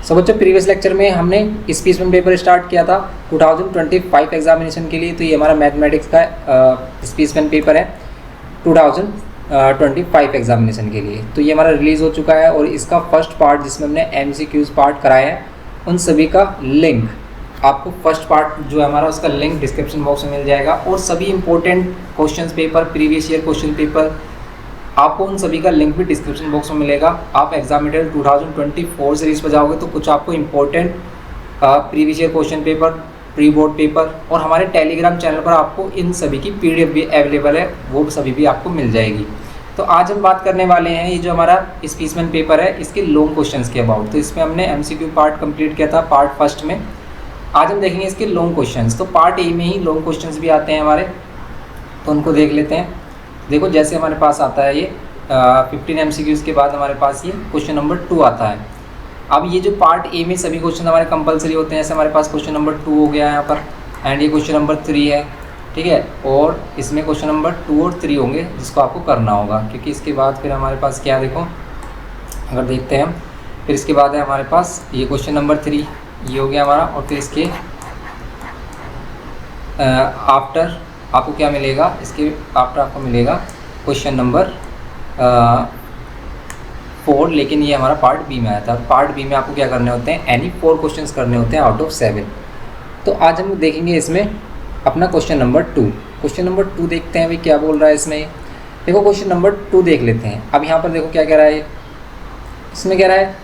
सो बच्चों previous lecture में हमने स्पीचमैन पेपर स्टार्ट किया था 2025 एग्जामिनेशन के लिए। तो ये हमारा मैथमेटिक्स का स्पीचमैन पेपर है 2025 एग्जामिनेशन के लिए। तो ये हमारा रिलीज़ हो चुका है और इसका फर्स्ट पार्ट जिसमें हमने MCQs पार्ट कराए हैं उन सभी का लिंक आपको फर्स्ट पार्ट जो है हमारा उसका लिंक डिस्क्रिप्शन बॉक्स में मिल जाएगा। और सभी important question paper previous year question paper आपको उन सभी का लिंक भी डिस्क्रिप्शन बॉक्स में मिलेगा। आप एग्जाम मटेरियल 2024 सीरीज़ पर जाओगे तो कुछ आपको important previous year question paper pre board paper और हमारे टेलीग्राम चैनल पर आपको इन सभी की PDF भी अवेलेबल है, वो सभी भी आपको मिल जाएगी। तो आज हम बात करने वाले हैं ये जो हमारा स्पीचमैन पेपर है इसके लॉन्ग क्वेश्चंस के अबाउट। तो इसमें हमने MCQ पार्ट कंप्लीट किया था पार्ट फर्स्ट में। आज हम देखेंगे इसके लॉन्ग क्वेश्चंस। तो पार्ट ए में ही लॉन्ग क्वेश्चंस भी आते हैं हमारे, तो उनको देख लेते हैं। देखो जैसे हमारे पास आता है ये 15 MCQs के बाद हमारे पास ये क्वेश्चन नंबर 2 आता है। अब ये जो पार्ट ए में सभी क्वेश्चन हमारे कंपलसरी होते हैं, जैसे हमारे पास क्वेश्चन नंबर 2 हो गया यहाँ पर एंड ये क्वेश्चन नंबर 3 है, ठीक है। और इसमें क्वेश्चन नंबर 2 और 3 होंगे जिसको आपको करना होगा, क्योंकि इसके बाद फिर हमारे पास क्या देखो अगर देखते हैं हम फिर इसके बाद है हमारे पास ये क्वेश्चन नंबर 3 ये हो गया हमारा। और फिर इसके आफ्टर आपको क्या मिलेगा, इसके आफ्टर आपको मिलेगा क्वेश्चन नंबर 4, लेकिन ये हमारा पार्ट बी में आया था। पार्ट बी में आपको क्या करने होते हैं, एनी 4 क्वेश्चंस करने होते हैं आउट ऑफ 7। तो आज हम देखेंगे इसमें अपना क्वेश्चन नंबर 2। क्वेश्चन नंबर 2 देखते हैं भाई क्या बोल रहा है इसमें। देखो क्वेश्चन नंबर 2 देख लेते हैं। अब यहाँ पर देखो क्या कह रहा है, इसमें कह रहा है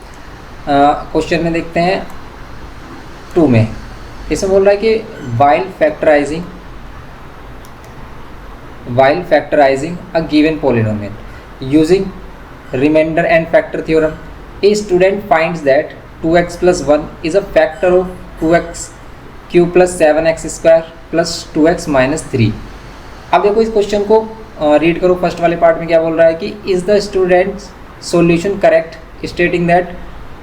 क्वेश्चन में देखते हैं 2 में इसमें बोल रहा है कि while factorizing a given polynomial using remainder and factor theorem, a student finds that 2x plus 1 is a factor of 2x cube plus 7x square plus 2x minus 3। अब देखो इस क्वेश्चन को रीड करो। फर्स्ट वाले part में क्या बोल रहा है कि is the students solution correct stating that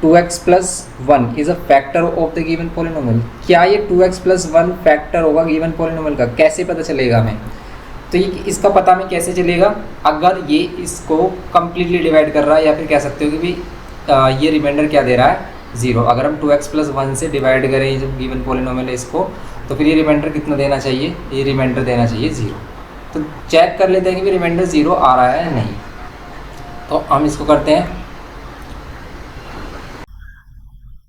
2x plus 1 is a factor of the given polynomial। क्या ये 2x plus 1 फैक्टर होगा गिवन पॉलिनोमियल का, कैसे पता चलेगा हमें। तो ये इसका पता हमें कैसे चलेगा, अगर ये इसको कम्प्लीटली डिवाइड कर रहा है, या फिर कह सकते हो कि भाई ये रिमाइंडर क्या दे रहा है 0। अगर हम 2x plus 1 से डिवाइड करें ये जब गिवन पॉलिनोमियल है इसको, तो फिर ये रिमाइंडर कितना देना चाहिए, ये रिमाइंडर देना चाहिए 0। तो चेक कर लेते हैं कि रिमाइंडर 0 आ रहा है या नहीं। तो हम इसको करते हैं,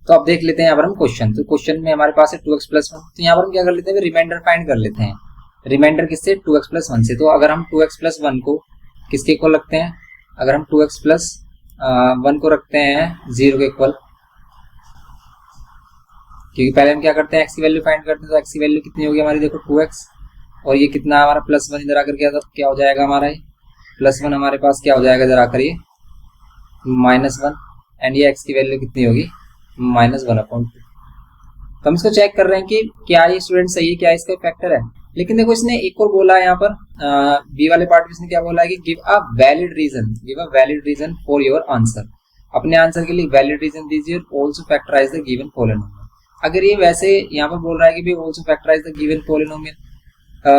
तो अब देख लेते हैं यहाँ पर हम क्वेश्चन। तो क्वेश्चन में हमारे पास है 2x plus 1। तो यहाँ पर हम क्या कर लेते हैं, रिमाइंडर फाइंड कर लेते हैं। रिमाइंडर किससे, 2x plus 1 से। तो अगर हम 2x plus 1 को किसके इक्वल रखते हैं, अगर हम 2x plus 1 को रखते हैं 0 के इक्वल, क्योंकि पहले हम क्या करते हैं x की वैल्यू फाइंड करते हैं। तो x की वैल्यू कितनी होगी हमारी, देखो 2x और ये कितना हमारा +1 इधर आकर क्या हो जाएगा हमारा, ये +1 हमारे पास क्या हो जाएगा इधर आकर ये -1 एंड ये x की वैल्यू कितनी होगी -1/2। तो हम इसको चेक कर रहे हैं कि क्या ये स्टूडेंट सही है, क्या इसका फैक्टर है। लेकिन देखो इसने एक और बोला है यहाँ पर बी वाले पार्ट में इसने क्या बोला है कि give a valid reason for your answer. अपने आंसर के लिए वैलिड रीजन दीजिए, also factorise the given polynomial. अगर ये वैसे यहाँ पर बोल रहा है कि भी also factorise the given polynomial,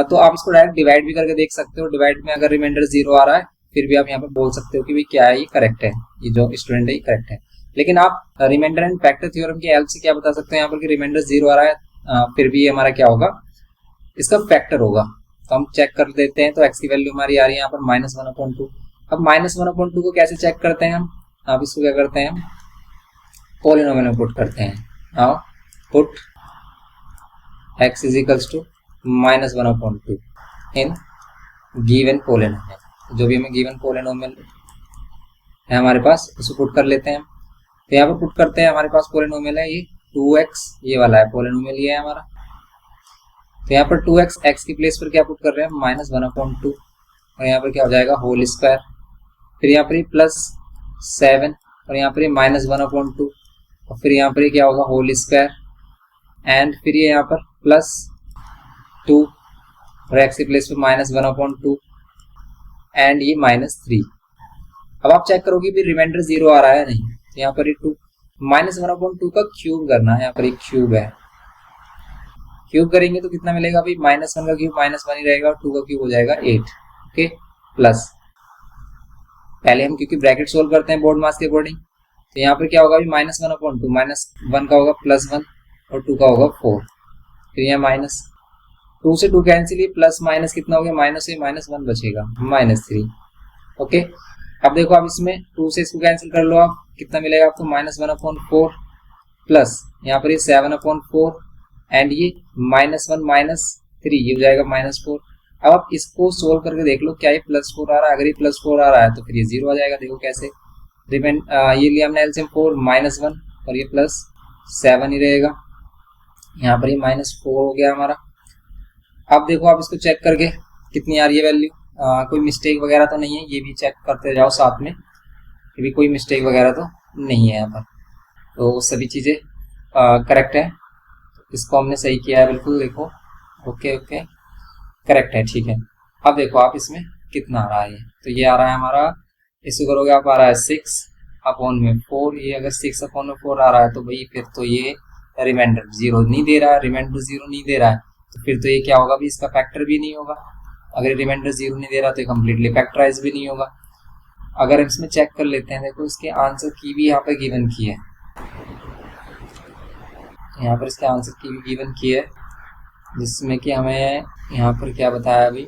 तो आप इसको डायरेक्ट डिवाइड भी करके देख सकते हो। डिवाइड में अगर रिमाइंडर 0 आ रहा है फिर भी आप यहाँ पर बोल सकते हो कि भाई क्या है, ये करेक्ट है, ये जो स्टूडेंट है ये करेक्ट है। लेकिन आप रिमाइंडर एंड फैक्टर थ्योरम की हेल्प से क्या बता सकते हैं यहाँ पर कि रिमाइंडर 0 आ रहा है फिर भी ये हमारा क्या होगा, इसका फैक्टर होगा। तो हम चेक कर देते हैं। तो x की वैल्यू हमारी आ रही है यहाँ पर -1/2। अब -1/2 को कैसे चेक करते हैं हम, अब इसको क्या करते हैं हम पॉलिनोमियल में पुट करते हैं। आओ put x is equals to -1/2 in given polynomial. जो भी हमें गिवन पॉलिनोमियल है हमारे पास उसको पुट कर लेते हैं। तो यहाँ पर पुट करते हैं, हमारे पास पॉलिनोमियल है ये 2x, ये वाला है पॉलिनोमियल, ये है हमारा। तो यहाँ पर 2x x की प्लेस पर क्या पुट कर रहे हैं -1/2 और यहाँ पर क्या हो जाएगा होल स्क्वायर, फिर यहाँ पर ये +7 और यहाँ पर ये -1/2 और फिर यहाँ पर क्या होगा होल स्क्वायर एंड फिर ये यहाँ पर +2 और x की प्लेस पर -1/2 एंड ये -3। अब आप चेक करोगे भी रिमाइंडर 0 आ रहा है नहीं। तो यहाँ पर ये 2 -1/2 का क्यूब करना है, यहाँ पर एक क्यूब है, क्यूब करेंगे तो कितना मिलेगा भाई, -1 का क्यूब -1 ही रहेगा और 2 का क्यूब हो जाएगा 8। ओके प्लस पहले हम क्योंकि ब्रैकेट सोल्व करते हैं बोर्ड मास के अकॉर्डिंग, तो यहाँ पर क्या होगा अभी -1/2, -1 का होगा +1 और 2 का होगा 4। फिर यहाँ माइनस 2 से 2 कैंसिल, ये प्लस माइनस कितना हो गया, माइनस -1 बचेगा -3। ओके, अब देखो आप इसमें 2 से इसको कैंसिल कर लो, आप कितना मिलेगा आपको, -1/4 प्लस यहाँ पर ये 7/4 एंड ये -1 -3, ये हो जाएगा -4। अब आप इसको सोल्व करके देख लो क्या ये +4 आ रहा है। अगर ये +4 आ रहा है तो फिर ये 0 आ जाएगा। देखो कैसे, ये लिया हमने एलसीएम 4 -1 और ये +7 ही रहेगा। यहाँ पर ये -4 हो गया हमारा। अब देखो आप इसको चेक करके कितनी आ रही है वैल्यू, कोई मिस्टेक वगैरह तो नहीं है, ये भी चेक करते जाओ साथ में, ये भी कोई मिस्टेक वगैरह तो नहीं है यहाँ पर, तो सभी चीज़ें करेक्ट है। इसको हमने सही किया है बिल्कुल, देखो ओके ओके करेक्ट है, ठीक है। अब देखो आप इसमें कितना आ रहा है, तो ये आ रहा है हमारा, इसको करोगे आप, आ रहा है 6/4। ये अगर 6/4 आ रहा है तो भाई फिर तो ये रिमाइंडर 0 नहीं दे रहा है, रिमाइंडर 0 नहीं दे रहा है, तो फिर तो ये क्या होगा भी, इसका फैक्टर भी नहीं होगा। अगर रिमाइंडर 0 नहीं दे रहा तो ये कम्प्लीटली फैक्टराइज भी नहीं होगा। अगर इसमें चेक कर लेते हैं, देखो इसके आंसर की भी यहाँ पर गिवन की है, यहाँ पर इसके आंसर की भी गिवन की है, जिसमें कि हमें यहाँ पर क्या बताया अभी,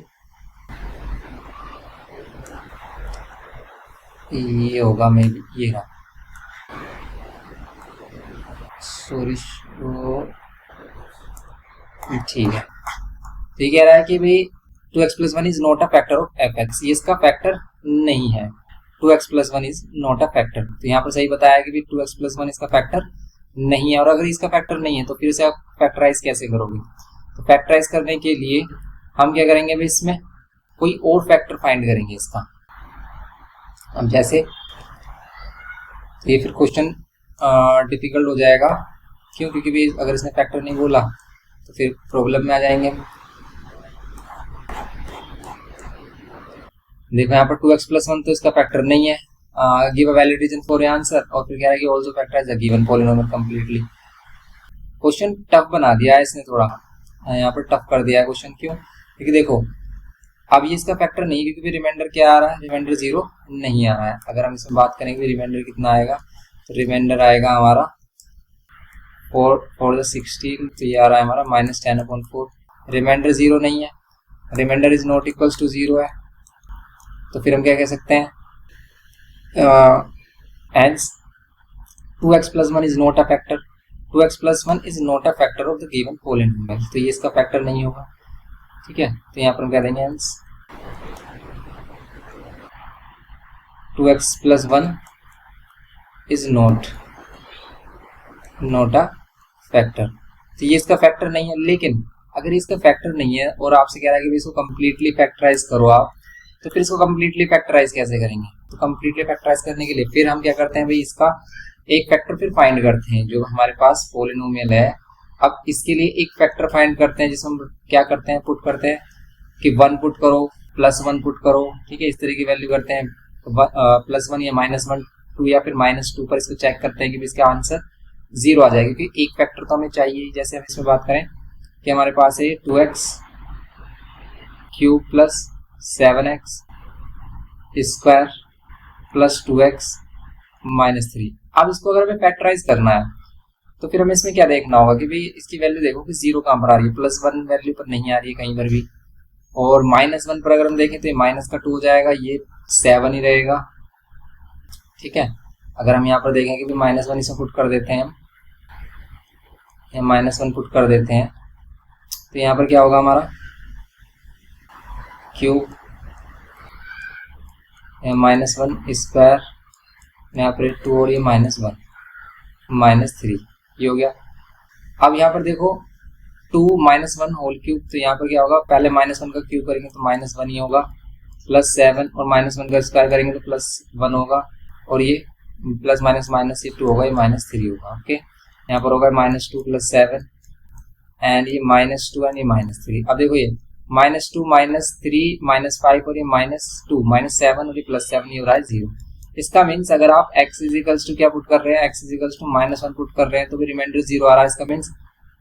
ये होगा मे बी, ये रहा, सॉरी ठीक है। तो ये कह रहा है कि भाई 2x + 1 is not a factor of fx, ये इसका फैक्टर नहीं है, 2x + 1 is not a factor. तो यहाँ पर सही बताया कि भाई 2x + 1 इसका फैक्टर नहीं है, और अगर इसका फैक्टर नहीं है तो फिर से आप फैक्टराइज कैसे करोगे। तो फैक्टराइज करने के लिए हम क्या करेंगे भाई, इसमें कोई और फैक्टर फाइंड करेंगे इसका। अब जैसे ये फिर क्वेश्चन डिफिकल्ट हो जाएगा, क्यों, क्योंकि भाई अगर इसने फैक्टर नहीं बोला तो फिर प्रॉब्लम में आ जाएंगे। देखो यहाँ पर 2x + 1 तो इसका फैक्टर नहीं है, give a valid reason for your answer, और फिर कह रहा है कि also factorise the given polynomial completely. Question tough बना दिया है इसने थोड़ा, यहाँ पर टफ कर दिया है क्वेश्चन, क्यों, क्योंकि देखो अब ये इसका फैक्टर नहीं, क्योंकि रिमाइंडर क्या आ रहा है, रिमाइंडर 0 नहीं आ रहा है। अगर हम इसमें बात करेंगे रिमाइंडर कितना आएगा, तो रिमाइंडर आएगा हमारा 4 × 16, तो ये आ रहा है हमारा -10/4। रिमाइंडर 0 नहीं है, remainder is not equals to 0 है, तो फिर हम क्या कह सकते हैं, hence 2x + 1 is not a factor, 2x + 1 is not a factor of the given polynomial, तो ये इसका फैक्टर नहीं होगा, ठीक है। तो यहाँ पर हम कह देंगे hence 2x + 1 is not a factor, तो ये इसका फैक्टर नहीं है। लेकिन अगर इसका फैक्टर नहीं है और आपसे कह रहा है कि इसको कंप्लीटली फैक्टराइज करो आप, तो फिर इसको कंप्लीटली फैक्टराइज कैसे करेंगे। तो कंप्लीटली फैक्टराइज करने के लिए फिर हम क्या करते हैं भाई, इसका एक फैक्टर फिर फाइंड करते हैं जो हमारे पास पॉलिनोमियल है। अब इसके लिए एक फैक्टर फाइंड करते हैं जिसमें हम क्या करते हैं, पुट करते हैं कि 1 पुट करो, +1 पुट करो, ठीक है, इस तरह की वैल्यू करते हैं, +1 या -1 2 या फिर -2 पर इसको चेक करते हैं कि इसका आंसर 0 आ जाएगा, क्योंकि एक फैक्टर तो हमें चाहिए। जैसे हम इसमें बात करें कि हमारे पास है 2x³ + 7x² + 2x - 3। अब इसको अगर हमें फैक्टराइज करना है तो फिर हमें इसमें क्या देखना होगा कि भाई इसकी वैल्यू देखो कि 0 कहाँ पर आ रही है, +1 वैल्यू पर नहीं आ रही है कहीं पर भी, और -1 पर अगर हम देखें तो ये -2 हो जाएगा, ये 7 ही रहेगा, ठीक है। अगर हम यहाँ पर देखें कि -1 इसमें पुट कर देते हैं, या -1 पुट कर देते हैं, तो यहाँ पर क्या होगा हमारा क्यूब -1² यहाँ पर 2 और ये -1 -3, ये हो गया। अब यहाँ पर देखो 2 - 1 होल क्यूब, तो यहाँ पर क्या होगा, पहले -1 का क्यूब करेंगे तो -1 ही होगा, +7 और -1 का स्क्वायर करेंगे तो +1 होगा, और ये प्लस माइनस ये 2 होगा, ये -3 होगा। ओके, यहाँ पर होगा -2 + 7 एंड ये -2 एंड ये -3। अब देखो ये -2 -3 -5 और ये -2 -7 और ये +7, ये हो रहा है 0। इसका मीन्स अगर आप x = क्या पुट कर रहे हैं, x = -1 पुट कर रहे हैं तो भी रिमाइंडर 0 आ रहा है। इसका मीन्स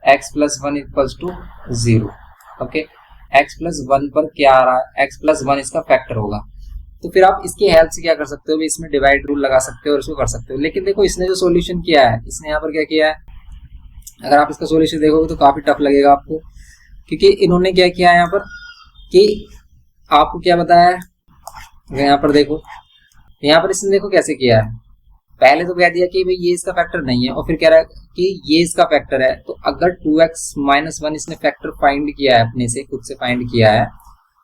x + 1 = 0। ओके, x + 1 पर क्या आ रहा है, x + 1 इसका फैक्टर होगा, तो फिर आप इसकी हेल्प से क्या कर सकते हो भी, इसमें डिवाइड रूल लगा सकते हो और इसको कर सकते हो। लेकिन देखो इसने जो सॉल्यूशन किया है, इसने यहाँ पर क्या किया है, अगर आप इसका सॉल्यूशन देखोगे तो काफी टफ लगेगा आपको, क्योंकि इन्होंने क्या किया है यहाँ पर कि आपको क्या बताया है, यहाँ पर देखो, यहाँ पर इसने देखो कैसे किया है, पहले तो कह दिया कि भाई ये इसका फैक्टर नहीं है और फिर कह रहा है कि ये इसका फैक्टर है। तो अगर 2x - 1 इसने फैक्टर फाइंड किया है, अपने से खुद से फाइंड किया है,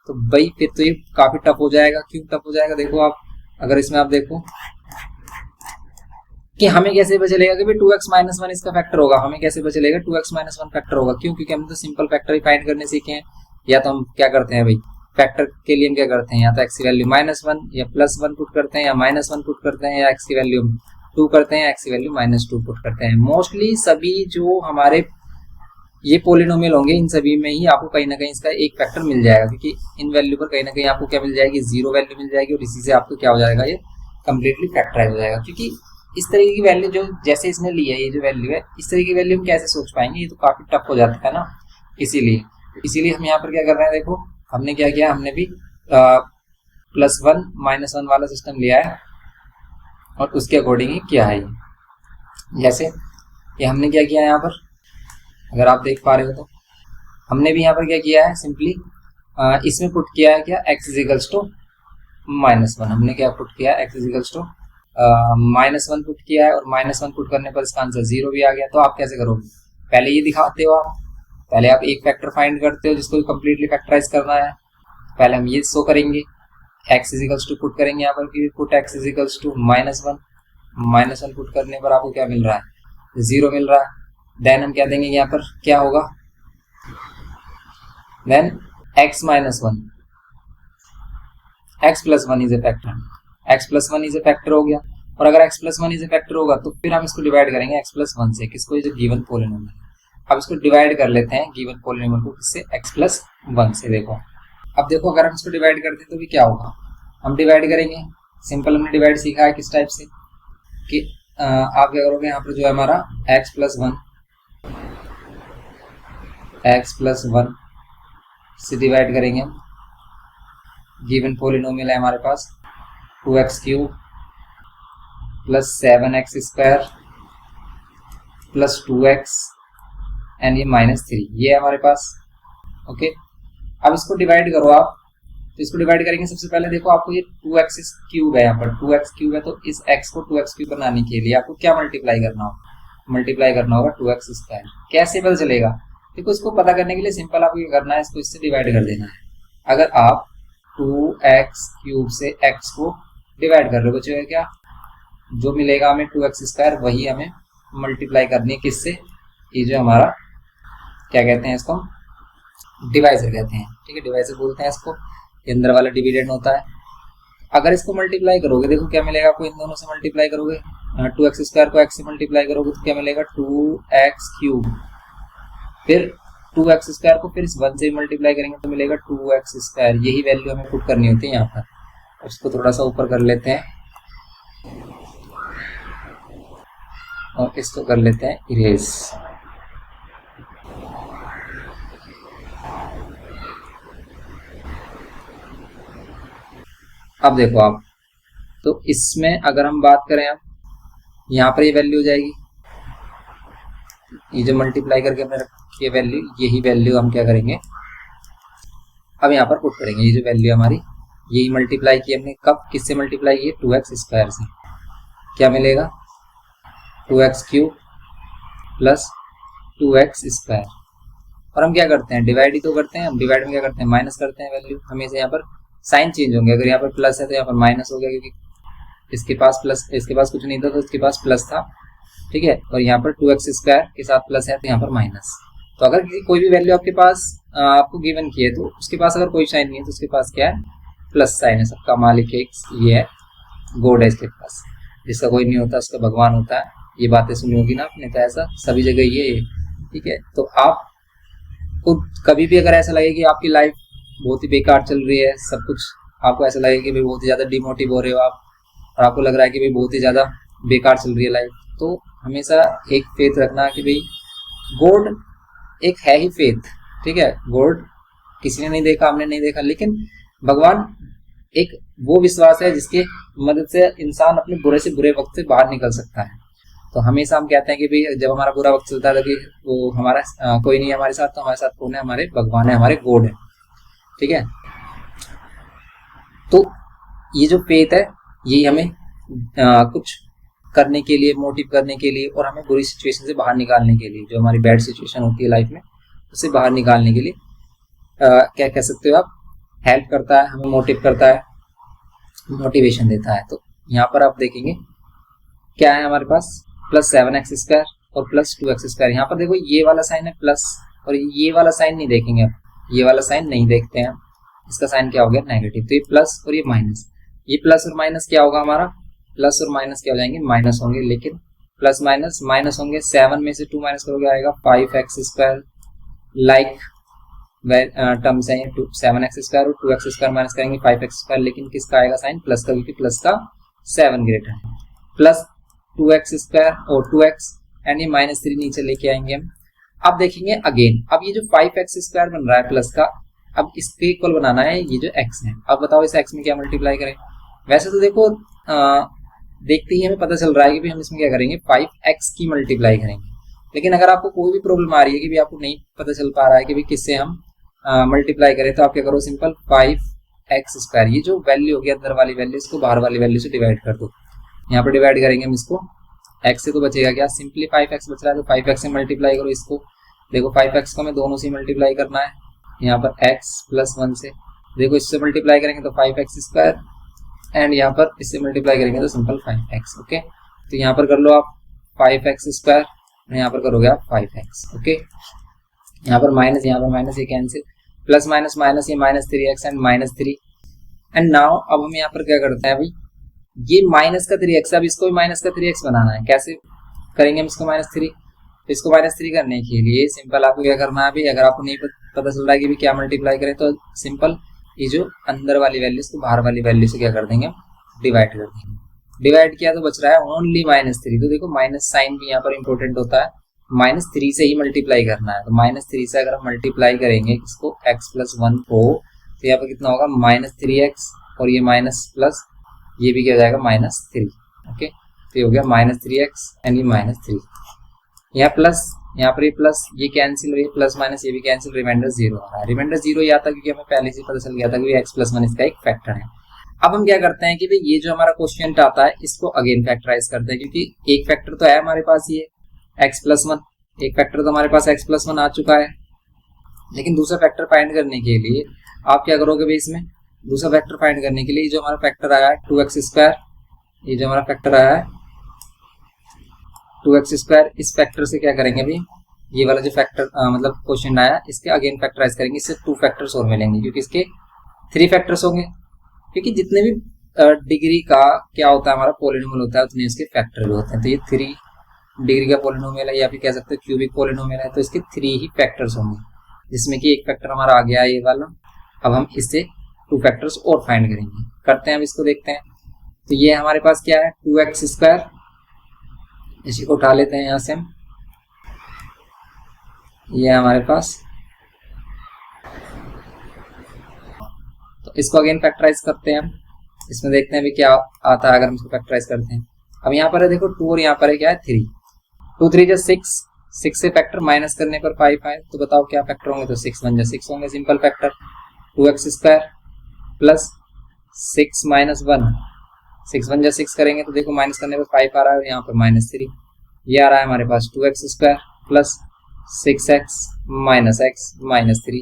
तो भाई फिर तो ये काफी टफ हो जाएगा। क्यों टफ हो जाएगा, देखो आप अगर इसमें आप देखो कि हमें कैसे पता चलेगा कि भाई 2x - 1 इसका फैक्टर होगा, हमें कैसे पता चलेगा 2x - 1 फैक्टर होगा, क्यों, क्योंकि हमने तो सिंपल फैक्टर ही फाइंड करने सीखे हैं। या तो हम क्या करते हैं भाई, फैक्टर के लिए हम क्या करते हैं, या तो x की वैल्यू -1 या +1 पुट करते हैं, या -1 पुट करते हैं, या x की वैल्यू 2 करते हैं, x की वैल्यू -2 पुट करते हैं। मोस्टली सभी जो हमारे ये पोलिनोमियल होंगे, इन सभी में ही आपको कहीं ना कहीं इसका एक फैक्टर मिल जाएगा, क्योंकि इन वैल्यू पर कहीं ना कहीं आपको क्या मिल जाएगी, 0 वैल्यू मिल जाएगी, और इसी से आपको क्या हो जाएगा, ये कम्प्लीटली फैक्टराइज हो जाएगा। क्योंकि इस तरीके की वैल्यू जो जैसे इसने ली है, ये जो वैल्यू है, इस तरीके की वैल्यू हम कैसे सोच पाएंगे, ये तो काफी टफ हो जाता है ना। इसीलिए हम यहाँ पर क्या कर रहे हैं, देखो हमने क्या किया, हमने भी +1 - 1 वाला सिस्टम लिया है और उसके अकॉर्डिंग ही किया है। जैसे ये हमने क्या किया यहाँ पर, अगर आप देख पा रहे हो तो हमने भी यहाँ पर क्या किया है, सिंपली इसमें पुट किया है क्या, x = -1। हमने क्या पुट किया है, x = -1 पुट किया है, और -1 पुट करने पर इसका आंसर 0 भी आ गया। तो आप कैसे करोगे, पहले ये दिखाते हो आप, पहले आप एक फैक्टर फाइंड करते हो जिसको कंप्लीटली फैक्टराइज करना है, पहले हम ये शो करेंगे, x = पुट करेंगे यहाँ पर कि पुट x = -1 पुट करने पर आपको क्या मिल रहा है, 0 मिल रहा है। देन हम क्या देंगे यहाँ पर, क्या होगा, then x - 1 x + 1 is a factor, x + 1 is a factor हो गया। और अगर x + 1 इज ए फैक्टर होगा तो फिर हम इसको डिवाइड करेंगे x + 1 से, किसको, जो गिवन पोलिनोमियल है। अब इसको डिवाइड कर लेते हैं गिवन पोलिनोमियल को, किससे, x + 1 से। देखो अब देखो अगर हम इसको डिवाइड करते हैं तो भी क्या होगा, हम डिवाइड करेंगे, सिंपल हमने डिवाइड सीखा है किस टाइप से, कि आप क्या करोगे, यहाँ पर जो है हमारा x + 1 से डिवाइड करेंगे हम, गिवन पोलिनोमियल है हमारे पास 2x³ + 7x² + 2x एंड ये -3, ये है हमारे पास। ओके, अब इसको डिवाइड करो आप, तो इसको डिवाइड करेंगे, सबसे पहले देखो आपको ये 2x³ है, यहाँ पर 2x³ है, तो इस x को 2x³ बनाने के लिए आपको क्या मल्टीप्लाई करना होगा, 2x²। कैसे पता चलेगा, देखो इसको पता करने के लिए सिंपल आपको ये करना है, इसको इससे डिवाइड कर देना है। अगर आप 2x³ से x को डिवाइड कर रहे हो, बचेगा क्या, जो मिलेगा हमें 2x², वही हमें मल्टीप्लाई करनी है किससे, ये जो हमारा क्या कहते हैं, इसको डिवाइजर कहते हैं, ठीक है, डिवाइजर बोलते हैं इसको, ये अंदर वाला डिविडेंड होता है। अगर इसको मल्टीप्लाई करोगे, देखो क्या मिलेगा आपको, इन दोनों से मल्टीप्लाई करोगे, 2x² को x से मल्टीप्लाई करोगे तो क्या मिलेगा, 2x³, फिर 2x² को फिर इस 1 से मल्टीप्लाई करेंगे तो मिलेगा 2x²। यही वैल्यू हमें पुट करनी होती है यहाँ पर। उसको थोड़ा सा ऊपर कर लेते हैं और इसको कर लेते हैं इरेज। अब देखो आप, तो इसमें अगर हम बात करें, अब यहाँ पर ये वैल्यू हो जाएगी, ये जो मल्टीप्लाई करके हमने रखी है वैल्यू, यही वैल्यू हम क्या करेंगे, अब यहाँ पर पुट करेंगे। ये जो वैल्यू हमारी, यही मल्टीप्लाई की हमने, कब, किससे मल्टीप्लाई की, 2x² से। क्या मिलेगा, 2x³ + 2x²। और हम क्या करते हैं, डिवाइड ही तो करते हैं, हम डिवाइड में क्या करते हैं, माइनस करते हैं वैल्यू, हमेशा यहाँ पर साइन चेंज होंगे। अगर यहाँ पर प्लस है तो यहाँ पर माइनस हो गया, क्योंकि इसके पास प्लस, इसके पास कुछ नहीं था तो इसके पास प्लस था, ठीक है, और यहाँ पर 2x² के साथ प्लस है तो यहाँ पर माइनस। तो अगर कोई भी वैल्यू आपके पास आपको गिवन की है, तो उसके पास अगर कोई साइन नहीं है तो उसके पास क्या है, प्लस साइन है। सबका मालिक एक ये है, गॉड है इसके पास, जिसका कोई नहीं होता उसका भगवान होता है। ये बातें सुनी होगी ना आपने, तो ऐसा सभी जगह ये, ठीक है। तो आप कभी भी अगर ऐसा लगे कि आपकी लाइफ बहुत ही बेकार चल रही है, सब कुछ आपको ऐसा लगे कि भाई बहुत ही ज्यादा डिमोटिव हो रहे हो आप, और आपको लग रहा है कि भाई बहुत ही ज्यादा बेकार चल रही है लाइफ, तो हमेशा एक फेथ रखना कि भाई गॉड एक है ही फेथ, ठीक है। गॉड किसी ने नहीं देखा, हमने नहीं देखा, लेकिन भगवान एक वो विश्वास है जिसके मदद से इंसान अपने बुरे से बुरे वक्त से बाहर निकल सकता है। तो हमेशा हम कहते हैं कि भाई जब हमारा बुरा वक्त चलता है तो कि वो हमारा कोई नहीं है हमारे साथ, तो हमारे साथ कौन है? हमारे भगवान है, हमारे गॉड है। ठीक है, तो ये जो फेथ है यही हमें कुछ करने के लिए, मोटिव करने के लिए और हमें बुरी सिचुएशन से बाहर निकालने के लिए, जो हमारी बैड सिचुएशन होती है लाइफ में उससे बाहर निकालने के लिए क्या कह सकते हो आप, हेल्प करता है, हमें मोटिव करता है, मोटिवेशन देता है। तो यहाँ पर आप देखेंगे क्या है हमारे पास +7x² और +2x²। यहाँ पर देखो ये वाला साइन है प्लस, और ये वाला साइन नहीं देखेंगे आप, ये वाला साइन नहीं देखते हैं, इसका साइन क्या हो गया? नेगेटिव। तो ये प्लस और ये माइनस, ये प्लस और माइनस क्या होगा हमारा? प्लस और माइनस क्या हो जाएंगे? माइनस होंगे। लेकिन प्लस माइनस माइनस होंगे, 7 में से 2 माइनस करोगे आएगा 5x²। लाइक टर्म्स है 7x² और 2x² माइनस करेंगे 5x², लेकिन किसका आएगा साइन? प्लस का, क्योंकि प्लस का 7 ग्रेटर है। प्लस 2x² और 2x एंड ये -3 नीचे लेके आएंगे हम। अब देखेंगे अगेन, अब ये जो 5x² बन रहा है प्लस का, अब इसके इक्वल बनाना है ये जो x है। अब बताओ इस x में क्या मल्टीप्लाई करें? वैसे तो देखो देखते ही हमें पता चल रहा है कि भी हम इसमें क्या करेंगे? 5x की मल्टीप्लाई करेंगे। लेकिन अगर आपको कोई भी प्रॉब्लम आ रही है कि भी आपको नहीं पता चल पा रहा है कि भी किससे हम मल्टीप्लाई करें, तो आप क्या करो? सिंपल 5x², ये जो वैल्यू होगी अंदर वाली वैल्यू, इसको बाहर वाली वैल्यू से डिवाइड कर दो। यहाँ पर डिवाइड करेंगे हम इसको, x से तो बचेगा क्या? सिंपली 5x बच रहा है, तो 5x से मल्टीप्लाई करो इसको। देखो 5x को हमें दोनों से मल्टीप्लाई करना है, यहाँ पर x +1 से, देखो इससे मल्टीप्लाई करेंगे तो 5x² एंड यहाँ पर इससे मल्टीप्लाई करेंगे तो सिंपल 5x। ओके, तो यहाँ पर कर लो आप 5x² और यहाँ पर करोगे आप 5x। ओके, यहाँ पर माइनस, यहाँ पर माइनस, ये कैंसिल, प्लस माइनस माइनस, ये -3x एंड -3। एंड नाउ अब हम यहाँ पर क्या करते हैं भाई, ये माइनस का 3x, अब इसको भी माइनस का 3x बनाना है। कैसे करेंगे हम इसको -3? तो इसको -3 करने के लिए सिंपल आपको क्या करना है भाई, अगर आपको नहीं पता चल रहा है कि भी क्या मल्टीप्लाई करें, तो सिंपल ये जो अंदर वाली वैल्यू इसको बाहर वाली वैल्यू से क्या कर देंगे? डिवाइड कर देंगे। डिवाइड किया तो बच रहा है ओनली -3। तो देखो माइनस साइन भी यहाँ पर इंपॉर्टेंट होता है, -3 से ही मल्टीप्लाई करना है। तो -3 से अगर हम मल्टीप्लाई करेंगे इसको x + 1 को, तो यहाँ पर कितना होगा? -3x और ये माइनस प्लस, ये भी क्या हो जाएगा? -3। ओके, तो ये हो गया -3x एंड ये -3, यहाँ प्लस, यहाँ पर ये प्लस, ये कैंसिल, ये प्लस माइनस ये भी कैंसिल, रिमाइंडर 0 आ रहा है। रिमाइंडर 0 ही आता क्योंकि हमें पहले से पता चल गया था कि x + 1 इसका एक फैक्टर है। अब हम क्या करते हैं कि भाई ये जो हमारा क्वेश्चन आता है इसको अगेन फैक्टराइज करते हैं, क्योंकि एक फैक्टर तो है हमारे पास ये x + 1, एक फैक्टर तो हमारे पास x + 1 आ चुका है। लेकिन दूसरा फैक्टर फाइंड करने के लिए आप क्या करोगे भाई, इसमें दूसरा फैक्टर फाइंड करने के लिए जो हमारा फैक्टर आया है 2x², ये जो हमारा फैक्टर आया है 2x², इस फैक्टर से क्या करेंगे भाई, ये वाला जो फैक्टर मतलब क्वेश्चन आया इसके अगेन फैक्टराइज करेंगे, इससे 2 फैक्टर्स और मिलेंगे, क्योंकि इसके 3 फैक्टर्स होंगे। क्योंकि जितने भी डिग्री का क्या होता है हमारा पॉलिनोमियल होता है, उतने इसके फैक्टर भी होते हैं। तो ये 3 डिग्री का पॉलिनोमियल है, या फिर कह सकते हो क्यूबिक पॉलिनोमियल है, तो इसके 3 ही फैक्टर्स होंगे, जिसमें कि एक फैक्टर हमारा आ गया है ये वाला। अब हम इससे 2 फैक्टर्स और फाइंड करेंगे, करते हैं अब इसको देखते हैं। तो ये हमारे पास क्या है 2x², इसी को उठा लेते हैं यहाँ से हम, ये हमारे पास, तो इसको अगेन फैक्टराइज करते हैं हम, इसमें देखते हैं भी क्या आता है अगर हम इसको फैक्टराइज करते हैं। अब यहाँ पर है देखो 2 और यहाँ पर है क्या है 3, 2 3 = 6, 6 से फैक्टर माइनस करने पर 5 आए, तो बताओ क्या फैक्टर होंगे? तो 6 1 = 6 होंगे, सिंपल फैक्टर 2x² प्लस 6 - 1, 6 1 = 6 करेंगे तो देखो माइनस करने पर 5 आ रहा है, और यहाँ पर -3, ये आ रहा है हमारे पास 2x² plus 6x - x -3।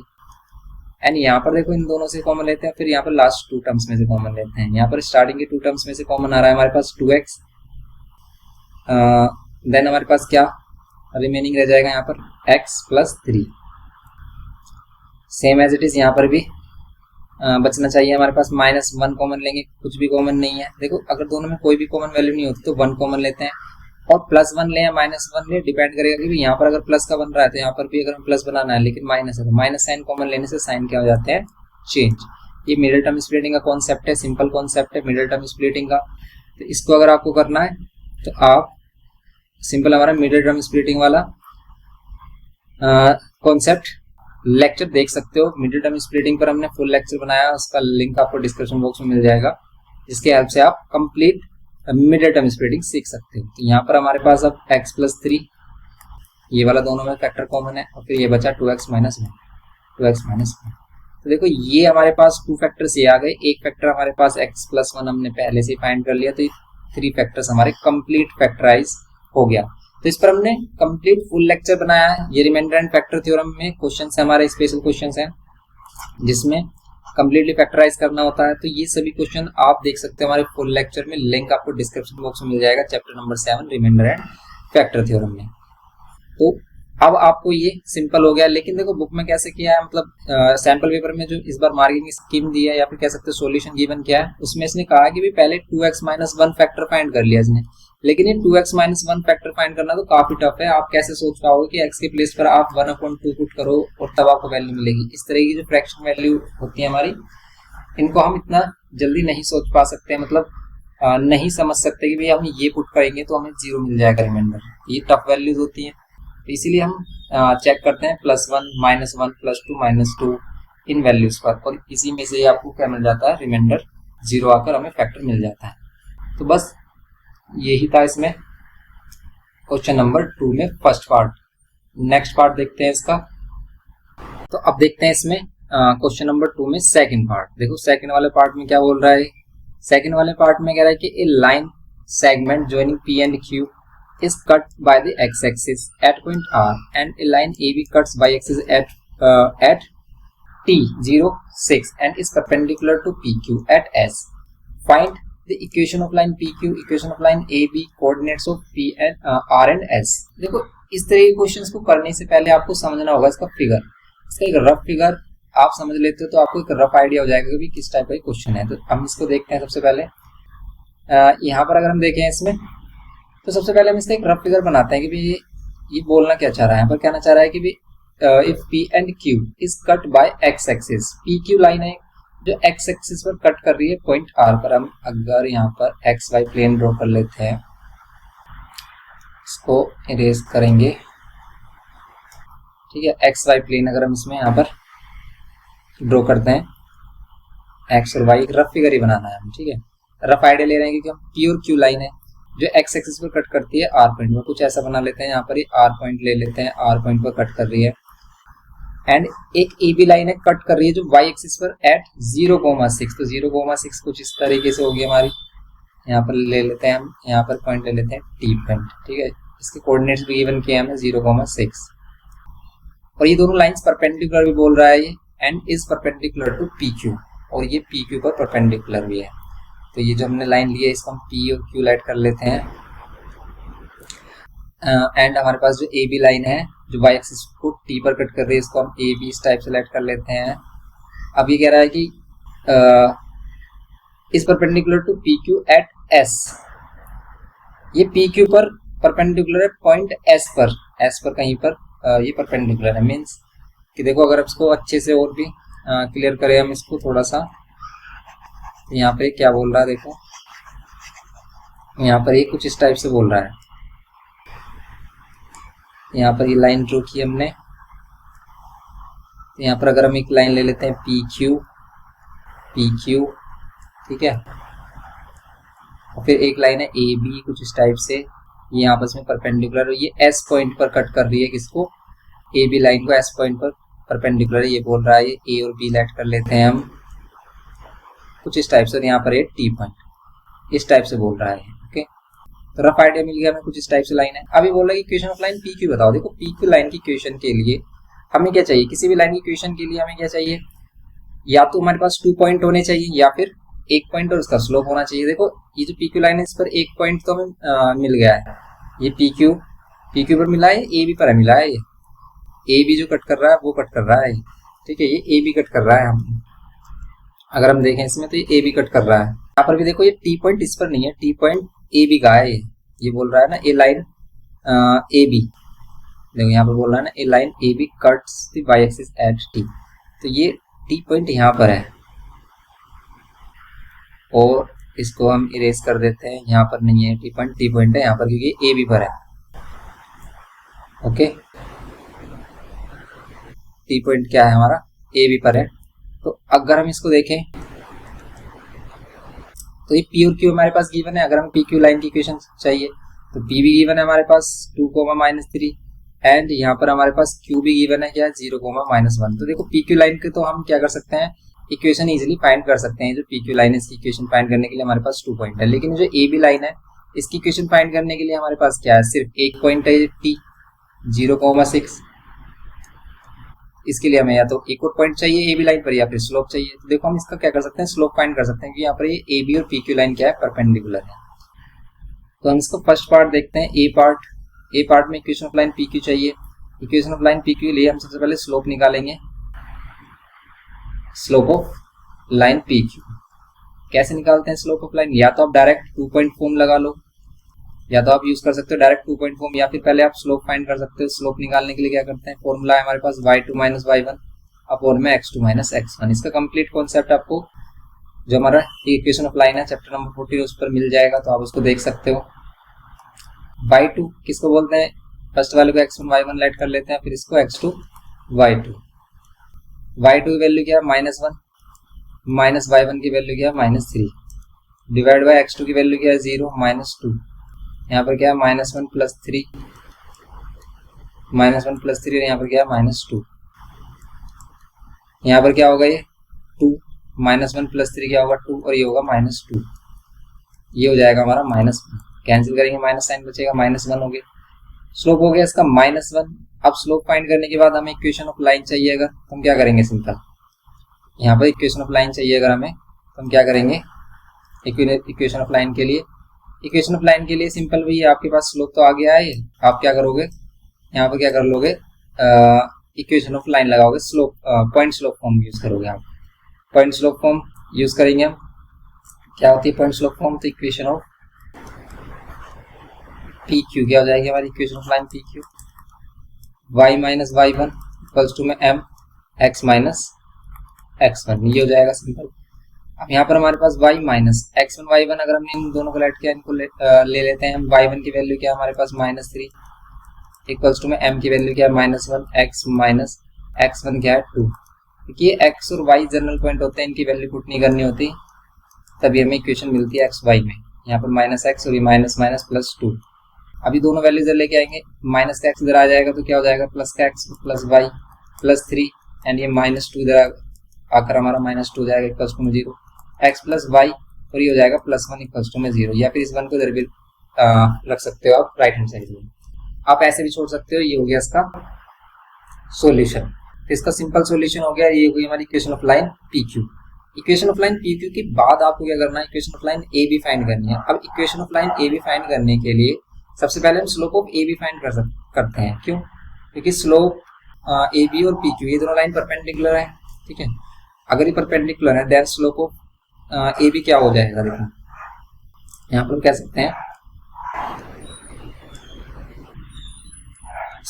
And यहाँ पर देखो इन दोनों से कॉमन लेते हैं, फिर यहाँ पर लास्ट 2 टर्म्स में से कॉमन लेते हैं। यहाँ पर स्टार्टिंग के 2 टर्म्स में से कॉमन आ रहा है हमारे पास 2x, देन हमारे पास क्या रिमेनिंग रह जाएगा यहाँ पर x + 3। Same as it is यहाँ पर भी बचना चाहिए हमारे पास, -1 कॉमन लेंगे, कुछ भी कॉमन नहीं है। देखो अगर दोनों में कोई भी कॉमन वैल्यू नहीं होती तो 1 कॉमन लेते हैं, और +1 ले या -1 ले, डिपेंड करेगा कि यहाँ पर अगर प्लस का बन रहा है तो यहाँ पर भी अगर हम प्लस बनाना है, लेकिन माइनस है तो माइनस साइन कॉमन लेने से साइन क्या हो जाते हैं? चेंज। ये मिडिल टर्म स्प्लिटिंग का कॉन्सेप्ट है, सिंपल कॉन्सेप्ट है मिडिल टर्म स्प्लिटिंग का। तो इसको अगर आपको करना है तो आप सिंपल हमारा मिडिल टर्म स्प्लिटिंग वाला कॉन्सेप्ट लेक्चर देख सकते हो, मिडिल टर्म स्प्लिटिंग पर हमने फुल लेक्चर बनाया, उसका लिंक आपको डिस्क्रिप्शन बॉक्स में मिल जाएगा, जिसके हेल्प से आप कंप्लीट मिडिल टर्म स्प्लिटिंग सीख सकते हो। तो यहाँ पर हमारे पास अब x+3, ये वाला दोनों में फैक्टर कॉमन है, और फिर ये बचा 2x माइनस 1। तो देखो ये हमारे पास 2 फैक्टर्स ये आ गए, एक फैक्टर हमारे पास x+1 हमने पहले से फाइंड कर लिया, तो ये 3 फैक्टर्स हमारे कंप्लीट फैक्टराइज हो गया। तो इस पर हमने कंप्लीट फुल लेक्चर बनाया है। ये रिमाइंडर एंड फैक्टर थ्योरम में क्वेश्चंस है, हमारे स्पेशल क्वेश्चंस हैं जिसमें कंप्लीटली फैक्टराइज करना होता है। तो ये सभी क्वेश्चन आप देख सकते हो हमारे फुल लेक्चर में, लिंक आपको डिस्क्रिप्शन बॉक्स में मिल जाएगा, chapter number 7 remainder and factor theorem में। तो अब आपको ये सिंपल हो गया, लेकिन देखो बुक में कैसे किया है, मतलब सैंपल पेपर में जो इस बार मार्किंग स्कीम दी है या फिर कह सकते हो सॉल्यूशन गिवन किया है, उसमें इसने कहा कि भी पहले 2x-1 फैक्टर फाइंड कर लिया इसने, लेकिन ये 2x-1 फैक्टर फाइंड करना तो काफी टफ है। आप कैसे सोच पाओगे कि x के प्लेस पर आप 1/2 पुट करो और तब आपको वैल्यू मिलेगी। इस तरह की जो फ्रैक्शन वैल्यू होती है हमारी, इनको हम इतना जल्दी नहीं सोच पा सकते, मतलब नहीं समझ सकते कि भाई हम ये पुट करेंगे तो हमें 0 मिल जाएगा रिमाइंडर। ये टफ वैल्यूज होती हैं, तो इसीलिए हम चेक करते हैं +1, -1, +2, -2 इन वैल्यूज पर, और इसी में से आपको क्या मिल जाता है, रिमाइंडर 0 आकर हमें फैक्टर मिल जाता है। तो बस यही था इसमें क्वेश्चन नंबर 2 में फर्स्ट पार्ट। नेक्स्ट पार्ट देखते हैं इसका। तो अब देखते हैं इसमें क्वेश्चन नंबर 2 में सेकंड पार्ट। देखो सेकंड वाले पार्ट में क्या बोल रहा है, सेकंड वाले पार्ट में कह रहा है कि a line segment joining P and Q is cut by the x-axis at point R and a line AB cuts by axis at T 0, 6 and is perpendicular to PQ at S. Find the equation of line PQ, equation of line AB, coordinates of P and R and S. देखो इस तरह के questions को करने से पहले आपको समझना होगा इसका फिगर, इसका एक रफ फिगर आप समझ लेते हो तो आपको एक रफ आइडिया हो जाएगा कि किस टाइप का क्वेश्चन है। तो हम इसको देखते हैं। सबसे पहले यहाँ पर अगर हम देखें इसमें, तो सबसे पहले हम इसका एक रफ फिगर बनाते हैं कि भाई ये बोलना क्या चाह रहा है। यहाँ पर कहना चाह रहा है कि भाई if P and Q is cut by x axis, PQ line है जो x एक्सिस पर कट कर रही है पॉइंट R पर। हम अगर यहाँ पर XY प्लेन ड्रॉ कर लेते हैं, इसको इरेज करेंगे, ठीक है। XY प्लेन अगर हम इसमें यहाँ पर ड्रॉ करते हैं, x और y, एक रफ फिगर ही बनाना है, ठीक है। रफ आइडिया ले रहे हैं क्योंकि हम P और Q लाइन है जो x एक्सिस पर कट करती है R पॉइंट में, कुछ ऐसा बना लेते हैं। यहाँ पर ही R पॉइंट ले लेते हैं, R पॉइंट पर कट कर रही है, एंड एक AB लाइन है कट कर रही है जो y एक्सिस पर एट 0,6। तो 0,6 कुछ इस तरीके से होगी हमारी। यहाँ पर ले लेते हैं हम, यहाँ पर पॉइंट ले लेते हैं T पॉइंट, ठीक है। इसके कोऑर्डिनेट्स भी गिवन किए हमने 0,6, और ये दोनों लाइंस परपेंडिकुलर भी बोल रहा है ये, and is perpendicular to PQ, और ये PQ पर परपेंडिकुलर भी है। तो ये जो हमने लाइन ली है इसको हम P और Q लाइट कर लेते हैं, एंड हमारे पास जो AB लाइन है जो y एक्सिस को T पर कट कर रही है, इसको हम AB इस टाइप से लाइट कर लेते हैं। अब ये कह रहा है कि इस perpendicular to PQ at S, ये PQ पर परपेंडिकुलर है पॉइंट S पर कहीं पर ये परपेंडिकुलर है। मीन्स कि देखो अगर इसको अच्छे से और भी क्लियर करें हम इसको थोड़ा सा, यहाँ पे क्या बोल रहा है, देखो यहाँ पर ये कुछ इस टाइप से बोल रहा है। यहाँ पर ये लाइन ड्रॉ की हमने, यहाँ पर अगर हम एक लाइन ले लेते हैं PQ, ठीक है, और फिर एक लाइन है AB कुछ इस टाइप से, ये आपस में परपेंडिकुलर, ये S पॉइंट पर कट कर रही है किसको, AB लाइन को S पॉइंट पर परपेंडिकुलर ये बोल रहा है। ये A और B लाइट कर लेते हैं हम कुछ इस टाइप से, और यहाँ पर ये T पॉइंट इस टाइप से बोल रहा है, ओके। तो रफ आइडिया मिल गया हमें, कुछ इस टाइप से लाइन है। अभी बोल रहा है कि इक्वेशन ऑफ लाइन PQ बताओ। देखो PQ लाइन की इक्वेशन के लिए हमें क्या चाहिए, किसी भी लाइन की इक्वेशन के लिए हमें क्या चाहिए, या तो हमारे पास 2 पॉइंट होने चाहिए या फिर 1 पॉइंट और उसका स्लोप होना चाहिए। देखो ये जो PQ लाइन है इस पर 1 पॉइंट तो हमें मिल गया है, ये PQ पर मिला है, AB पर मिला है, ये AB जो कट कर रहा है वो कट कर रहा है, ठीक है, ये AB कट कर रहा है। हम अगर हम देखें इसमें तो ये AB कट कर रहा है। यहाँ पर भी देखो ये T पॉइंट इस पर नहीं है, T पॉइंट AB का है, ये बोल रहा है ना ए लाइन AB, देखो यहाँ पर बोल रहा है ना a line AB cuts the y axis at T, तो ये T पॉइंट यहाँ पर है, और इसको हम इरेज कर देते हैं। यहाँ पर नहीं है T पॉइंट है यहाँ पर क्योंकि AB पर है, ओके। टी पॉइंट क्या है हमारा ए बी पर है। तो अगर हम इसको देखें तो ये पी और क्यू हमारे पास गिवन है। अगर हम पी क्यू लाइन की इक्वेशन चाहिए तो पी भी गिवन है हमारे पास 2, -3 एंड यहाँ पर हमारे पास क्यू भी गिवन है क्या 0, -1। तो देखो पी क्यू लाइन के तो हम क्या कर सकते हैं इक्वेशन इजीली फाइंड कर सकते हैं। जो पी क्यू लाइन है इसकी इक्वेशन फाइंड करने के लिए हमारे पास 2 पॉइंट है, लेकिन जो ए बी लाइन है इसकी इक्वेशन फाइंड करने के लिए हमारे पास क्या है सिर्फ एक पॉइंट है टी 0,6। इसके लिए हमें या तो एक और पॉइंट चाहिए ए बी लाइन पर या फिर स्लोप चाहिए। तो देखो हम इसका क्या कर सकते हैं स्लोप फाइंड कर सकते हैं कि यहाँ पर ये ए बी और पी क्यू लाइन क्या है परपेंडिकुलर है। तो हम इसको फर्स्ट पार्ट देखते हैं ए पार्ट में equation of line P Q चाहिए। Equation of line P Q लिए हम सबसे पहले स्लोप निकालेंगे, slope of line P Q. कैसे निकालते हैं स्लोप ऑफ लाइन, या तो आप डायरेक्ट 2 पॉइंट फॉर्म लगा लो या तो आप यूज कर सकते हो डायरेक्ट 2 पॉइंट फॉर्म, या फिर पहले आप स्लोप फाइंड कर सकते हो। स्लोप निकालने के लिए क्या करते हैं फॉर्मूला है हमारे पास y2 - y1 अपॉन में x2 - x1। इसका कंप्लीट कॉन्सेप्ट आपको जो हमारा इक्वेशन ऑफ लाइन है चैप्टर नंबर 14 उस पर मिल जाएगा, तो आप उसको देख सकते हो। y2 किसको बोलते हैं, फर्स्ट वाले को x1 y1 लेट कर लेते हैं, फिर इसको x2 y2। y2 की वैल्यू क्या है -1 माइनस y1 की वैल्यू क्या है -3 डिवाइड बाय x2 की वैल्यू क्या है 0 -2। यहाँ पर क्या है -1 + 3 और यहाँ पर क्या है -2। यहाँ पर क्या होगा ये 2 -1 + 3 क्या होगा 2 और ये होगा -2। ये हो जाएगा हमारा -1, कैंसिल करेंगे माइनस साइन बचेगा -1 हो गया। स्लोप हो गया इसका -1। अब स्लोप फाइंड करने के बाद हमें इक्वेशन ऑफ लाइन चाहिए, अगर तो हम क्या करेंगे सिंपल यहाँ पर इक्वेशन ऑफ लाइन चाहिए अगर हमें तो हम क्या करेंगे इक्वेशन ऑफ लाइन के लिए सिंपल भैया आपके पास स्लोप तो आ गया है, आप क्या करोगे यहाँ पर क्या कर लोगे इक्वेशन ऑफ लाइन लगाओगे, slope point slope form use करोगे आप। पॉइंट स्लोप फॉर्म यूज करेंगे हम, क्या होती है पॉइंट स्लोप फॉर्म, तो इक्वेशन ऑफ पी क्यू क्या हो जाएगी हमारी equation of line P Q y - y1 equals to में m x - x1। ये हो जाएगा सिंपल। अब यहाँ पर हमारे पास y - x1 y1 अगर हमने इन दोनों को लेट किया इनको ले लेते हैं हम। y1 की वैल्यू क्या है हमारे पास -3 इक्वल्स टू में m की वैल्यू क्या है -1 x - x1 क्या है 2। क्योंकि x और y जनरल पॉइंट होते हैं, इनकी वैल्यू पुट नहीं करनी होती, तभी हमें इक्वेशन मिलती है x y में। यहाँ पर -x और ये माइनस प्लस 2। अभी दोनों वैल्यू इधर लेके आएंगे, माइनस का x इधर आ जाएगा तो क्या हो जाएगा प्लस का x plus y plus 3 and ये -2 इधर आकर हमारा -2 हो जाएगा इक्वल्स टू में 0 x प्लस y और ये हो जाएगा +1 इक्वल्स टू में 0। या फिर इस 1 को इधर भी रख सकते हो आप राइट हैंड साइड में, आप ऐसे भी छोड़ सकते हो। ये हो गया इसका सॉल्यूशन। इसका सिंपल सॉल्यूशन हो गया, ये हो गई हमारी equation of line P Q. Equation of line P Q के बाद आपको क्या करना है equation of line A B find करनी है। अब equation of line A B find करने के लिए सबसे पहले हम slope of A B find करते हैं। क्यों, क्योंकि स्लोप ए बी और पी क्यू ये दोनों लाइन परपेंडिकुलर है, ठीक है। अगर ये परपेंडिकुलर है then slope of A B क्या हो जाएगा, देखो यहाँ पर हम कह सकते हैं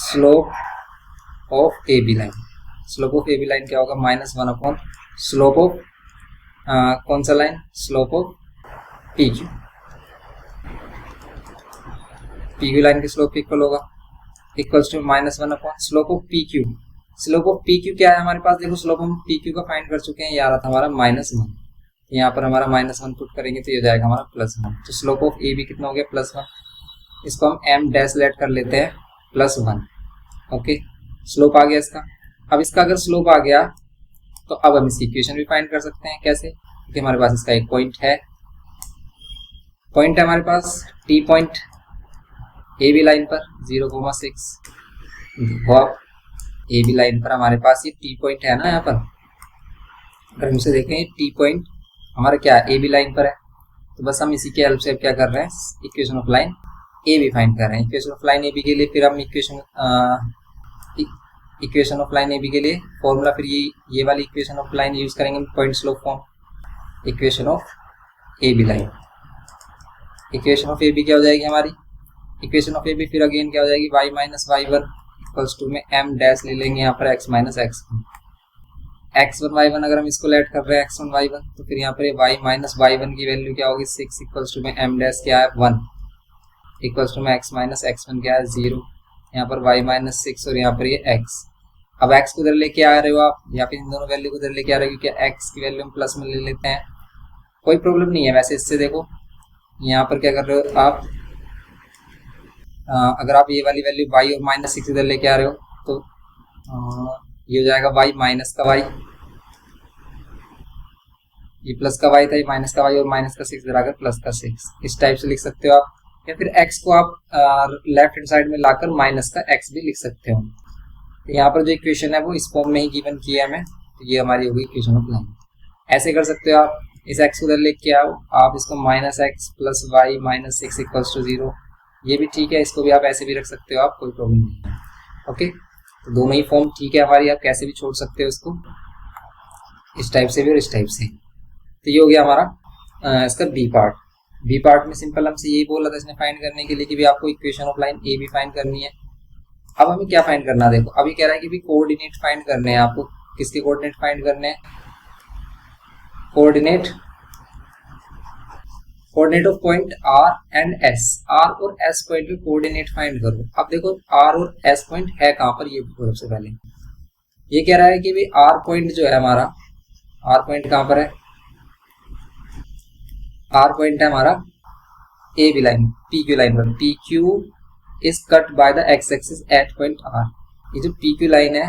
slope of A B line. Slope of A B line क्या होगा -1 अपॉन स्लोप ऑफ कौन सा line, slope of P Q. P Q line के स्लोप इक्वल होगा equals to -1 upon slope of P Q. Slope of P Q क्या है हमारे पास, देखो स्लोप हम पी क्यू का फाइंड कर चुके हैं, ये आ रहा था हमारा -1, यहाँ पर हमारा -1 पुट करेंगे तो ये हो जाएगा हमारा +1। तो स्लोप ऑफ ए बी कितना हो गया +1, इसको हम m डैश लेट कर लेते हैं +1। ओके, स्लोप आ गया इसका। अब इसका अगर स्लोप आ गया तो अब हम इसकी इक्वेशन भी फाइंड कर सकते हैं। कैसे, क्योंकि हमारे पास इसका एक पॉइंट है हमारे पास T point A B line पर 0,6। देखो आप ए बी लाइन पर हमारे पास ये टी पॉइंट है ना, यहाँ पर अगर हम इसे देखें टी पॉइंट हमारा क्या है ए बी लाइन पर है, तो बस हम इसी के हेल्प से क्या कर रहे हैं equation of line A B find कर रहे हैं। Equation of line A B के लिए फिर हम equation of line A B के लिए फॉर्मूला फिर ये वाली इक्वेशन ऑफ लाइन यूज करेंगे point slope form. Equation of A B line, equation of A B क्या हो जाएगी हमारी इक्वेशन ऑफ ए बी, फिर अगेन क्या हो जाएगी y - y1 इक्वल्स टू में m डैश ले लेंगे यहाँ पर x - x1। x1 y1 अगर हम इसको लेट कर रहे हैं x1 y1 तो फिर यहाँ पर y - y1 की वैल्यू क्या होगी 6 इक्वल्स टू में m डैश क्या है 1 इक्वल्स टू में x - x1 क्या है 0। यहाँ पर y - 6 और यहाँ पर ये x अब x को इधर लेके आ रहे हो आप, या फिर इन दोनों वैल्यू को इधर लेके आ रहे हो, क्योंकि x की वैल्यू हम प्लस में ले लेते हैं, कोई प्रॉब्लम नहीं है। वैसे इससे देखो यहाँ पर क्या कर रहे हो आप, अगर आप ये वाली वैल्यू y और माइनस सिक्स इधर लेके आ रहे हो तो ये हो जाएगा y माइनस का y, ये प्लस का y था, ये माइनस का y, और माइनस का सिक्स इधर आकर प्लस का सिक्स, इस टाइप से लिख सकते हो आप। या फिर x को आप लेफ्ट हैंड साइड में लाकर माइनस का x भी लिख सकते हो। तो यहाँ पर जो इक्वेशन है वो इस फॉर्म में ही गिवन किया है हमें, तो ये हमारी होगी इक्वेशन ऑफ लाइन। ऐसे कर सकते हो आप, इस x को इधर लेके आओ आप, इसको minus x plus y minus six equals to zero, ये भी ठीक है, इसको भी आप ऐसे भी रख सकते हो आप, कोई प्रॉब्लम नहीं है। ओके, तो दोनों ही फॉर्म ठीक है हमारी, आप कैसे भी छोड़ सकते हो इसको, इस टाइप से भी और इस टाइप से। तो ये हो गया हमारा इसका बी पार्ट। बी पार्ट में सिंपल हमसे यही बोला था इसने फाइंड करने के लिए कि भी आपको इक्वेशन ऑफ लाइन ए भी फाइंड करनी है। अब हमें क्या फाइंड करना है, देखो अभी कह रहा है कि भी कोऑर्डिनेट फाइंड करने हैं आपको। किसके कोऑर्डिनेट फाइंड करने हैं, coordinate of point R and S. R और एस पॉइंट पे कोऑर्डिनेट फाइंड करो। अब देखो आर और एस पॉइंट है कहां पर, ये सबसे पहले ये कह रहा है कि भी आर पॉइंट जो है हमारा, आर पॉइंट कहां पर है, आर पॉइंट है हमारा A B line, P Q line पर। P Q is cut by the x axis at point R. ये जो पी क्यू लाइन है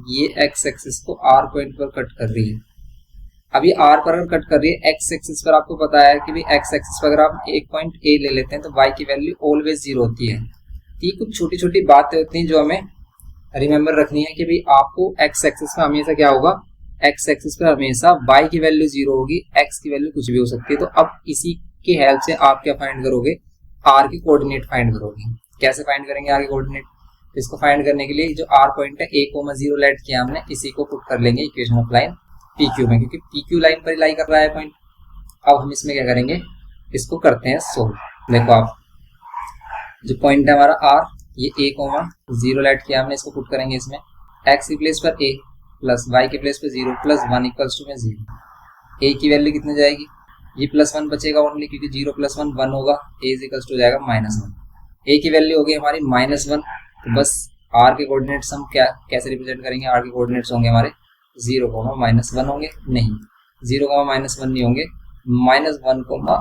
ये एक्स एक्सिस को आर पॉइंट पर कट कर रही है। अभी आर पर अगर कट कर रही है, एक्स एक्सिस पर आपको पता है कि भी एक्स एक्सिस पर अगर आप एक पॉइंट ए ले लेते हैं तो वाई की वैल्यू ऑलवेज जीरो होती है। ये कुछ छोटी छोटी बातें होती हैं जो हमें रिमेम्बर रखनी है कि भाई आपको एक्स एक्सिस पर हमेशा क्या होगा, एक्स एक्सिस पर हमेशा वाई की वैल्यू जीरो होगी, एक्स की वैल्यू कुछ भी हो सकती है। तो अब इसी की हेल्प से आप क्या फाइंड करोगे, आर की कोऑर्डिनेट फाइंड करोगे। कैसे फाइंड करेंगे आर की कोऑर्डिनेट, इसको फाइंड करने के लिए जो आर पॉइंट है a,0 लेट किया हमने, इसी को पुट कर लेंगे equation of line P Q में, क्योंकि पी क्यू लाइन पर लाई कर रहा है पॉइंट। अब हम इसमें क्या करेंगे, इसको करते हैं सोल्व। देखो आप जो पॉइंट है हमारा आर, ये a,0 लेट किया हमने, इसको पुट करेंगे इसमें, एक्स की प्लेस पर a प्लस वाई की प्लेस पर 0 प्लस 1 इक्वल्स टू में 0। a की वैल्यू कितनी जाएगी, ये प्लस 1 बचेगा ओनली, क्योंकि 0 प्लस 1 1 होगा, a इज इक्वल्स टू हो जाएगा -1। a की वैल्यू होगी हमारी -1, तो बस r के कोऑर्डिनेट्स हम क्या कैसे रिप्रेजेंट करेंगे, r के कोऑर्डिनेट्स होंगे हमारे 0, -1 होंगे, नहीं 0, -1 नहीं होंगे, -1,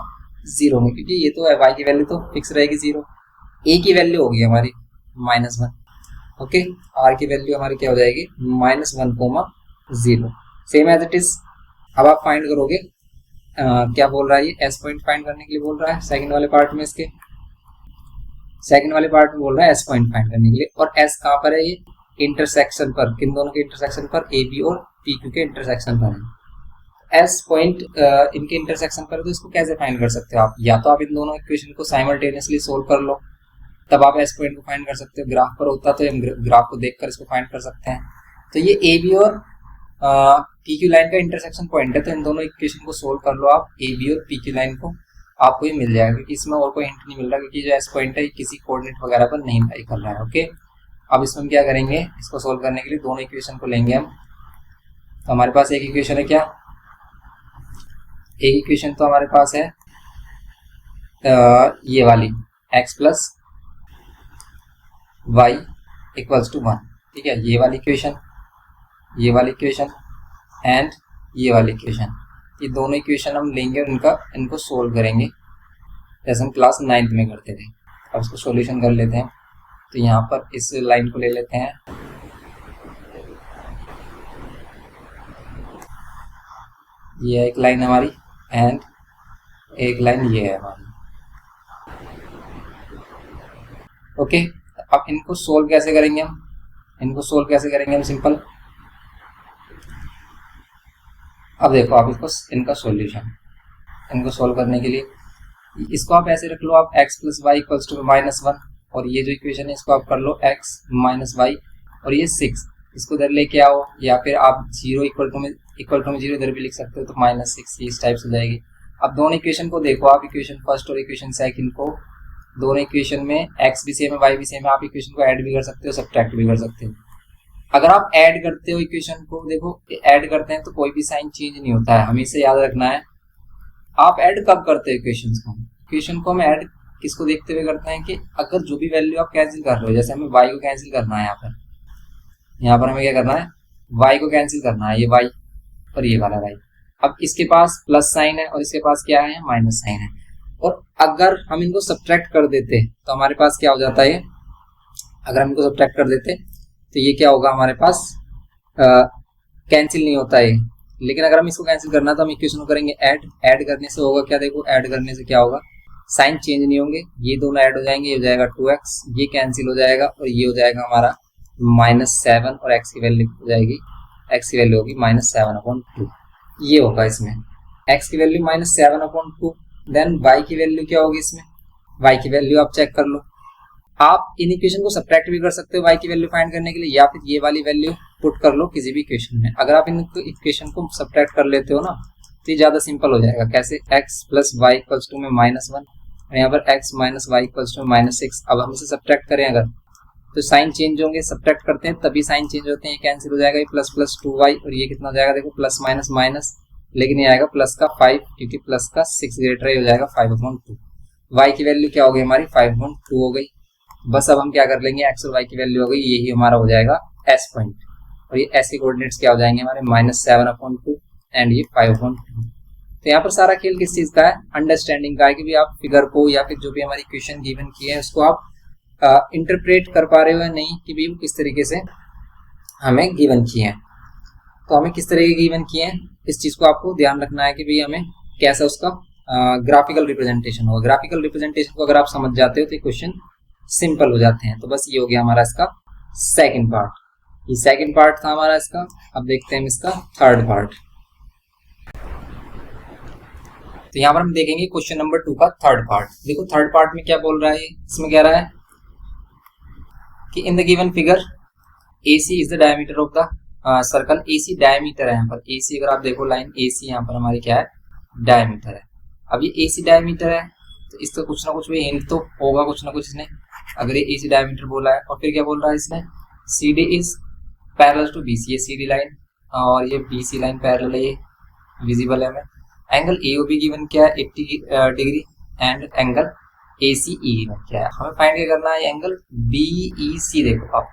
0 होंगे, क्योंकि ये तो है y की वैल्यू तो फिक्स रहेगी 0। a की वैल्यू होगी हमारी -1। ओके, r की वैल्यू हमारी क्या हो जाएगी, -1, 0, सेम एज इट इज। अब आप फाइंड करोगे क्या बोल रहा है, ये एस पॉइंट फाइंड करने के लिए बोल रहा है सेकंड वाले पार्ट में, इसके सेकंड वाले पार्ट में बोल रहा है एस पॉइंट फाइंड करने के लिए। और एस कहाँ पर है, ये इंटरसेक्शन पर, किन दोनों के इंटरसेक्शन पर, ए बी और पी क्यू के इंटरसेक्शन पर है एस पॉइंट इनके इंटरसेक्शन पर। तो इसको कैसे फाइंड कर सकते हो आप, या तो आप इन दोनों इक्वेशन को साइमल्टेनियसली सोल्व कर लो, तब आप एस पॉइंट को फाइंड कर सकते हो। ग्राफ पर होता तो हम ग्राफ को देखकर इसको फाइंड कर सकते हैं। तो ये ए बी और पी क्यू लाइन का इंटरसेक्शन पॉइंट है, तो इन दोनों इक्वेशन को सोल्व कर लो आप, ए बी और पी क्यू लाइन को, आपको ये मिल जाएगा, क्योंकि इसमें और कोई हिंट नहीं मिल रहा, क्योंकि जो एस पॉइंट है किसी कोऑर्डिनेट वगैरह पर नहीं लाई कर रहा है। ओके, अब इसमें हम क्या करेंगे, इसको सोल्व करने के लिए दोनों इक्वेशन को लेंगे हम। तो हमारे पास एक इक्वेशन है, क्या एक इक्वेशन तो हमारे पास है ये वाली x plus y equals to 1, ठीक है, ये वाली इक्वेशन, ये वाली इक्वेशन एंड ये वाली इक्वेशन, ये दोनों इक्वेशन हम लेंगे और इनको सोल्व करेंगे जैसे हम क्लास 9th में करते थे। अब इसको सॉल्यूशन कर लेते हैं। तो यहाँ पर इस लाइन को ले लेते हैं, ये एक लाइन हमारी एंड एक लाइन ये है हमारी। ओके, अब इनको सोल्व कैसे करेंगे हम, इनको सोल्व कैसे करेंगे हम, सिंपल। अब देखो आप इसको, इनका सॉल्यूशन, इनको सोल्व करने के लिए इसको आप ऐसे रख लो, आप x plus y equals to -1, और ये जो इक्वेशन है इसको आप कर लो x माइनस वाई, और ये 6 इसको इधर लेके आओ, या फिर आप 0 इक्वल टू में 0 इधर भी लिख सकते हो, तो -6 इस टाइप से जाएगी। अब दोनों इक्वेशन को देखो आप, इक्वेशन फर्स्ट और इक्वेशन सेकंड को, दोनों इक्वेशन में x भी सेम है वाई भी सेम है, आप इक्वेशन को ऐड भी कर सकते हो, सब्ट्रैक्ट भी कर सकते हो। अगर आप ऐड करते हो इक्वेशन को, देखो ऐड करते हैं तो कोई भी साइन चेंज नहीं होता है, हमेशा याद रखना है। आप ऐड कब करते हो इक्वेशन को हम ऐड किसको देखते हुए करते हैं कि अगर जो भी वैल्यू आप कैंसिल कर रहे हो, जैसे हमें y को कैंसिल करना है यहाँ पर, यहाँ पर हमें क्या करना है, y को कैंसिल करना है, ये y और ये वाला y। अब इसके पास प्लस साइन है और इसके पास क्या है, माइनस साइन है। और अगर हम इनको सब्ट्रैक्ट कर देते तो हमारे पास क्या हो जाता है, अगर हम इनको सब्ट्रैक्ट कर देते तो ये क्या होगा, हमारे पास कैंसिल नहीं होता है। लेकिन अगर हम इसको कैंसिल करना तो हम इक्वेशन को करेंगे ऐड करने से होगा क्या, देखो ऐड करने से क्या होगा, साइन चेंज नहीं होंगे, ये दोनों ऐड हो जाएंगे, ये हो जाएगा 2x, ये कैंसिल हो जाएगा और ये हो जाएगा हमारा -7 और x की वैल्यू हो जाएगी, x की वैल्यू होगी -7/2। ये होगा इसमें, x की वैल्यू -7/2। देन y की वैल्यू क्या होगी इसमें, y की वैल्यू आप चेक कर लो। आप इन इक्वेशन को सब्ट्रैक्ट भी कर सकते हो y की वैल्यू फाइंड करने के लिए, या फिर ये वाली वैल्यू पुट कर लो किसी भी इक्वेशन में। अगर आप इन इक्वेशन को सब्ट्रैक्ट कर लेते हो ना तो ये ज्यादा सिंपल हो जाएगा। कैसे, x + y = -1 और यहाँ पर x - y = -6। अब हम इसे सब्ट्रैक्ट करें अगर, तो साइन चेंज होंगे, सब्ट्रैक्ट करते हैं तभी साइन चेंज होते हैं, ये कैंसिल हो जाएगा, ये प्लस 2y और ये कितना हो जाएगा, देखो प्लस माइनस माइनस, लेकिन ये आएगा प्लस का 5 क्योंकि प्लस का 6 ग्रेटर हो जाएगा 5/2। y की वैल्यू क्या हो गई हमारी, 5/2 हो गई। बस अब हम क्या कर लेंगे, x और y की वैल्यू हो गई, यही हमारा हो जाएगा s पॉइंट, और ये s के कोऑर्डिनेट्स क्या हो जाएंगे हमारे, -7/2 एंड ये 5/2। तो यहाँ पर सारा खेल किस चीज का है, अंडरस्टैंडिंग का है कि भी आप फिगर को या फिर जो भी हमारी इक्वेशन गिवन की है उसको आप इंटरप्रेट कर पा रहे हो या नहीं, कि भी वो किस तरीके से हमें गिवन किए हैं। तो हमें किस तरीके गिवन किए हैं इस चीज को आपको ध्यान रखना है कि भाई हमें कैसा उसका ग्राफिकल रिप्रेजेंटेशन होगा। ग्राफिकल रिप्रेजेंटेशन को अगर आप समझ जाते हो तो क्वेश्चन सिंपल हो जाते हैं। तो बस ये हो गया हमारा इसका सेकंड पार्ट, ये सेकंड पार्ट था हमारा इसका। अब देखते हैं इसका थर्ड पार्ट। तो यहाँ पर हम देखेंगे क्वेश्चन नंबर 2 का थर्ड पार्ट। देखो थर्ड पार्ट में क्या बोल रहा है, इसमें कह रहा है कि in the given figure AC is the diameter of the circle. AC diameter है यहाँ पर, AC अगर आप देखो लाइन AC यहाँ पर हमारी क्या है, डायमीटर है। अब ये AC डायमीटर है तो इसका कुछ ना कुछ भी हिंट तो होगा कुछ ना कुछ इसने, अगर ये AC डायमीटर बोला है। और फिर क्या बोल रहा है इसने, CD is parallel to BC, ये CD लाइन और ये BC लाइन पैरेलल है, ये विजिबल है हमें। एंगल AOB गिवन क्या है 80 degree and angle ACE given क्या है, हमें फाइंड क्या करना है, एंगल BEC। देखो आप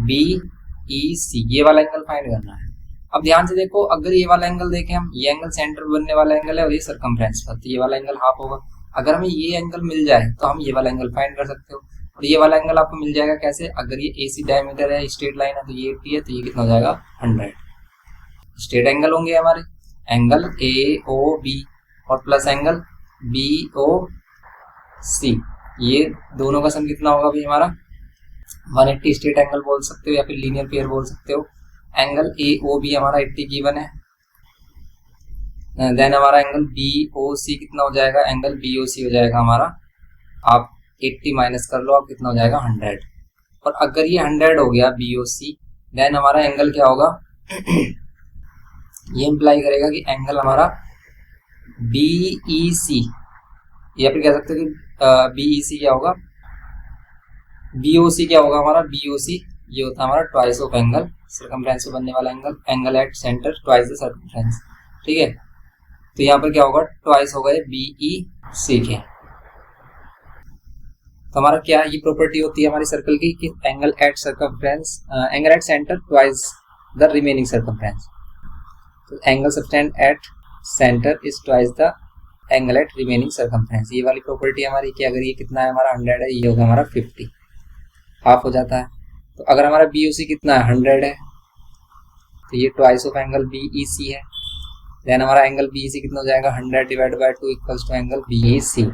BEC ये वाला एंगल फाइंड करना है। अब ध्यान से देखो, अगर ये वाला एंगल देखें हम, ये एंगल सेंटर बनने वाला एंगल है और ये सर्कमफ्रेंस पर, तो ये वाला एंगल हाफ होगा। अगर हमें ये एंगल मिल जाए तो हम ये वाला एंगल फाइंड कर सकते हो। और ये वाला एंगल आपको मिल जाएगा कैसे, अगर ये AC डायमीटर है, स्ट्रेट लाइन है, तो ये 80 है, तो ये कितना हो जाएगा 100। स्ट्रेट एंगल होंगे हमारे, एंगल AOB और प्लस एंगल BOC, ये दोनों का सम कितना होगा भाई हमारा 180। स्ट्रेट एंगल बोल सकते हो या फिर लीनियर पेयर बोल सकते हो। एंगल AOB हमारा 80 गिवन है। देन हमारा एंगल BOC कितना हो जाएगा, एंगल BOC हो जाएगा हमारा, आप 80 माइनस कर लो, आप कितना हो जाएगा 100। और अगर ये 100 हो गया BOC, देन हमारा एंगल क्या होगा ये इंप्लाई करेगा कि एंगल हमारा BEC, या फिर कह सकते हो कि BEC क्या होगा, BOC क्या होगा हमारा, BOC ये होता है हमारा ट्वाइस ऑफ एंगल सर्कमफ्रेंस पे बनने वाला angle, angle at centre twice the circumference. ठीक है, तो यहाँ पर क्या होगा, ट्वाइस होगा ये BEC के। तो हमारा क्या ये प्रॉपर्टी होती है हमारी सर्कल की कि angle at circumference, angle at centre twice the remaining circumference. तो angle subtended at centre is twice the angle at remaining circumference. ये वाली प्रॉपर्टी हमारी कि अगर ये कितना है हमारा 100 है, ये होगा हमारा 50, हाफ हो जाता है। तो अगर हमारा BOC कितना है 100 है, तो ये ट्वाइस ऑफ एंगल BEC है। देन हमारा एंगल BEC कितना हो जाएगा 100 divide by 2 equals to angle BEC।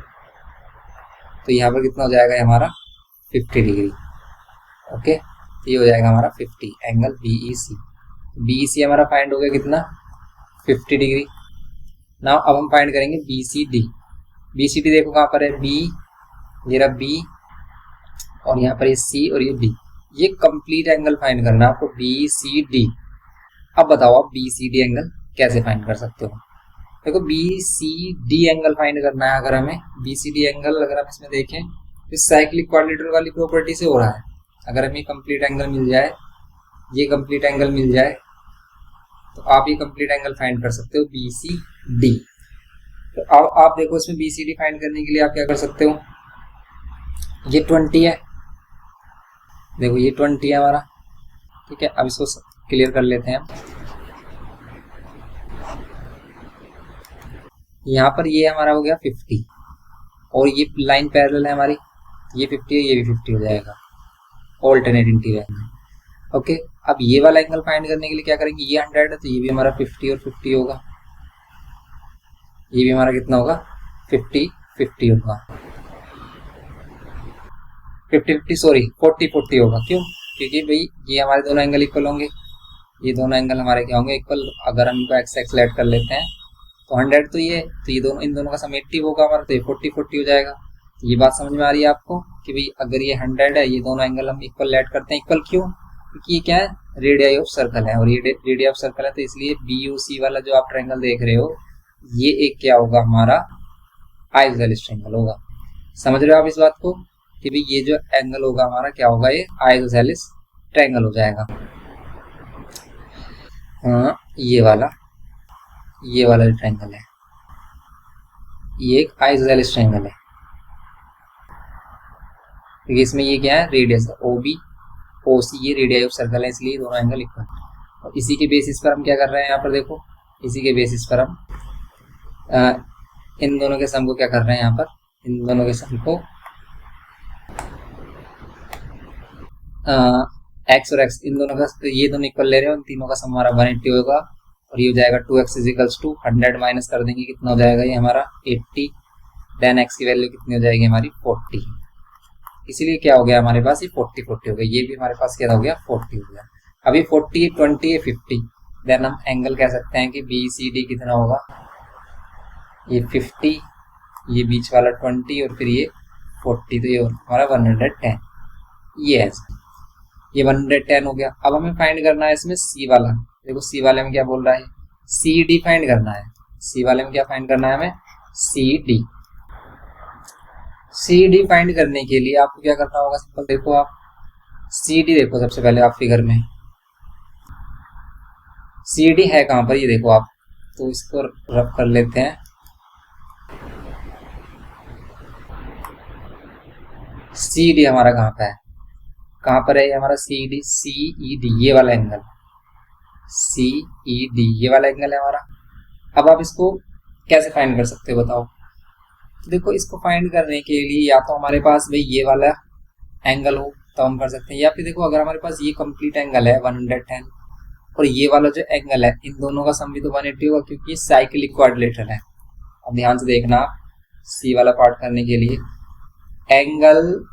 तो यहाँ पर कितना हो जाएगा हमारा 50 डिग्री। ओके, तो ये हो जाएगा हमारा 50 एंगल BEC। BEC हमारा फाइंड हो गया कितना 50 डिग्री। नाउ अब हम फाइंड करेंगे BCD। BCD देखो कहाँ पर है, B, ये रहा B और यहाँ पर ये C और ये D। ये कंप्लीट एंगल फाइंड करना है आपको BCD। अब बताओ आप BCD एंगल कैसे फाइंड कर सकते हो। देखो BCD एंगल फाइंड करना है अगर हमें, BCD एंगल अगर हम इसमें देखें तो साइक्लिक क्वाड्रिलेटरल वाली प्रॉपर्टी से हो रहा है। अगर हमें कंप्लीट एंगल मिल जाए, ये कंप्लीट एंगल मिल जाए, तो आप ये कंप्लीट एंगल फाइंड कर सकते हो BCD। तो अब आप देखो इसमें BCD फाइंड करने के लिए आप क्या कर सकते हो, ये 20 है, देखो ये 20 है हमारा, ठीक है, अब इसको क्लियर कर लेते हैं हम। यहाँ पर ये हमारा हो गया 50 और ये लाइन पैरेलल है हमारी, ये 50 है, ये भी 50 हो जाएगा, ऑल्टरनेट इंटीरियर एंगल। ओके, अब ये वाला एंगल फाइंड करने के लिए क्या करेंगे, ये 100 है तो ये भी हमारा 50 और 50 होगा, ये भी हमारा कितना होगा 50 50 होगा, 50 50 सॉरी 40 40 होगा। क्यों, क्योंकि भाई ये हमारे दोनों एंगल इक्वल होंगे, ये दोनों एंगल हमारे क्या होंगे इक्वल। अगर हम इनको एक्स एक्स ऐड कर लेते हैं तो 100 तो ये दोनों, इन दोनों का सम 80 होगा हमारा, तो ये 40 40 हो जाएगा। तो ये बात समझ में आ रही है आपको कि भाई अगर ये 100 है, ये दोनों एंगल हम इक्वल ऐड करते हैं। इक्वल क्यों, क्योंकि ये क्या है, रेडियाई ऑफ सर्कल है, और ये रेडियाई ऑफ सर्कल है तो इसलिए BOC वाला जो आप ट्रायंगल देख रहे हो ये एक क्या होगा हमारा आइसोसेलेस ट्रायंगल होगा। समझ रहे हो आप इस बात को कि भाई ये जो एंगल होगा हमारा क्या होगा, ये आइसोसेलेस ट्रायंगल हो जाएगा। हाँ, ये वाला जो ट्रायंगल है ये एक आइसोसेलेस ट्रायंगल है, क्योंकि इसमें ये क्या है रेडियस है OB OC, ये रेडियाई ऑफ सर्कल है इसलिए दोनों एंगल इक्वल। और इसी के बेसिस पर हम क्या कर रहे हैं यहाँ पर देखो, इसी के बेसिस पर हम इन दोनों के सम को क्या कर रहे हैं यहाँ पर, इन दोनों के सम को x और x इन दोनों का, ये दोनों इक्वल ले रहे हो, इन तीनों का सम हमारा 180 होगा और ये हो जाएगा 2x इजिकल्स टू 100 माइनस कर देंगे कितना हो जाएगा ये हमारा 80, देन x की वैल्यू कितनी हो जाएगी हमारी 40, इसीलिए क्या हो गया हमारे पास ये 40 40 हो गया, ये भी हमारे पास क्या हो गया 40 हो गया। अभी 40 20 है 50, देन हम एंगल कह सकते हैं कि BCD कितना होगा, ये 50, ये बीच वाला 20 और फिर ये 40, तो ये हमारा 110, ये है, ये 110 हो गया। अब हमें फाइंड करना है इसमें C वाला, देखो C वाले में क्या बोल रहा है, CD फाइंड करना है। C वाले में क्या फाइंड करना है हमें, CD फाइंड करने के लिए आपको क्या करना होगा, सिंपल देखो आप CD देखो सबसे पहले आप फिगर में CD है कहां पर, ये देखो आप, तो इसको रफ कर लेते हैं। CD हमारा कहां पर है, हमारा CD CED ये वाला एंगल, CED ये वाला एंगल है हमारा। अब आप इसको कैसे फाइंड कर सकते हो बताओ, तो देखो इसको फाइंड करने के लिए या तो हमारे पास भाई ये वाला एंगल हो तो हम कर सकते हैं, या फिर देखो अगर हमारे पास ये कंप्लीट एंगल है 110 और ये वाला जो एंगल है इन दोनों का सम भी तो 180 होगा, क्योंकि ये साइक्लिक क्वाड्रिलेटरल है। अब ध्यान से देखना, C वाला पार्ट करने के लिए एंगल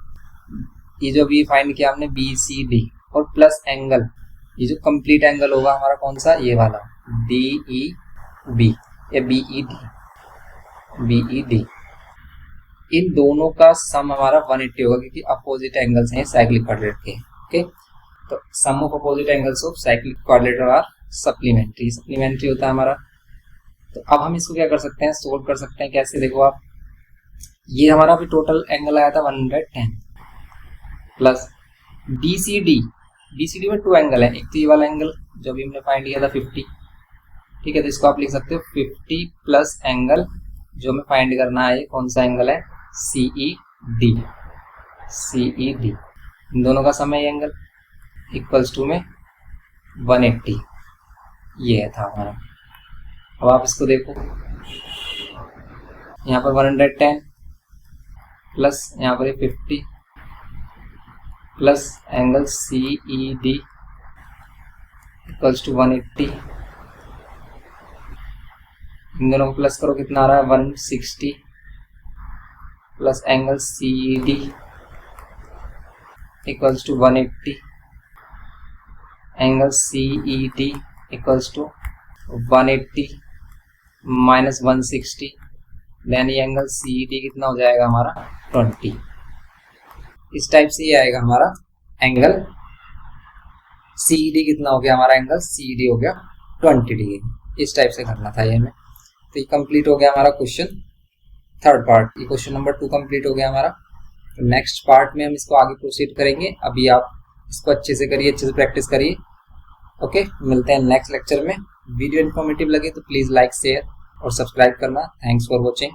ये जो भी फाइंड किया हमने BCD और प्लस एंगल ये जो कंप्लीट एंगल होगा हमारा कौन सा, ये वाला DEB या BED, इन दोनों का सम हमारा 180 होगा, क्योंकि अपोजिट एंगल्स हैं साइक्लिक क्वाड्रिलेटरल के। ओके, तो sum of opposite angles of cyclic quadrilateral are supplementary होता है हमारा। तो अब हम इसको क्या कर सकते हैं, सोल्व कर सकते हैं कैसे, देखो आप, ये हमारा भी टोटल एंगल आया था 110 प्लस BCD में 2 एंगल है, एक तो ये वाला एंगल जो भी हमने फाइंड किया था 50, ठीक है, तो इसको आप लिख सकते हो 50 प्लस एंगल जो हमें फाइंड करना है, कौन सा एंगल है, CED, इन दोनों का सम है एंगल इक्वल्स टू में 180, ये था हमारा। अब आप इसको देखो, यहाँ पर 110 प्लस यहाँ पर 50 plus angle CED equals to 180, इन दोनों को प्लस करो कितना आ रहा है 160 plus angle CED equals to 180, angle CED equals to 180 minus 160, then ये एंगल CED कितना हो जाएगा हमारा 20। इस टाइप से ये आएगा हमारा एंगल CED कितना हो गया हमारा, एंगल CED हो गया 20 डिग्री। इस टाइप से करना था ये हमें। तो ये कंप्लीट हो गया हमारा क्वेश्चन थर्ड पार्ट, ये क्वेश्चन नंबर 2 कंप्लीट हो गया हमारा। तो नेक्स्ट पार्ट में हम इसको आगे प्रोसीड करेंगे। अभी आप इसको अच्छे से करिए, अच्छे से प्रैक्टिस करिए। ओके, मिलते हैं नेक्स्ट लेक्चर में। वीडियो इन्फॉर्मेटिव लगे तो प्लीज लाइक, शेयर और सब्सक्राइब करना। Thanks for watching.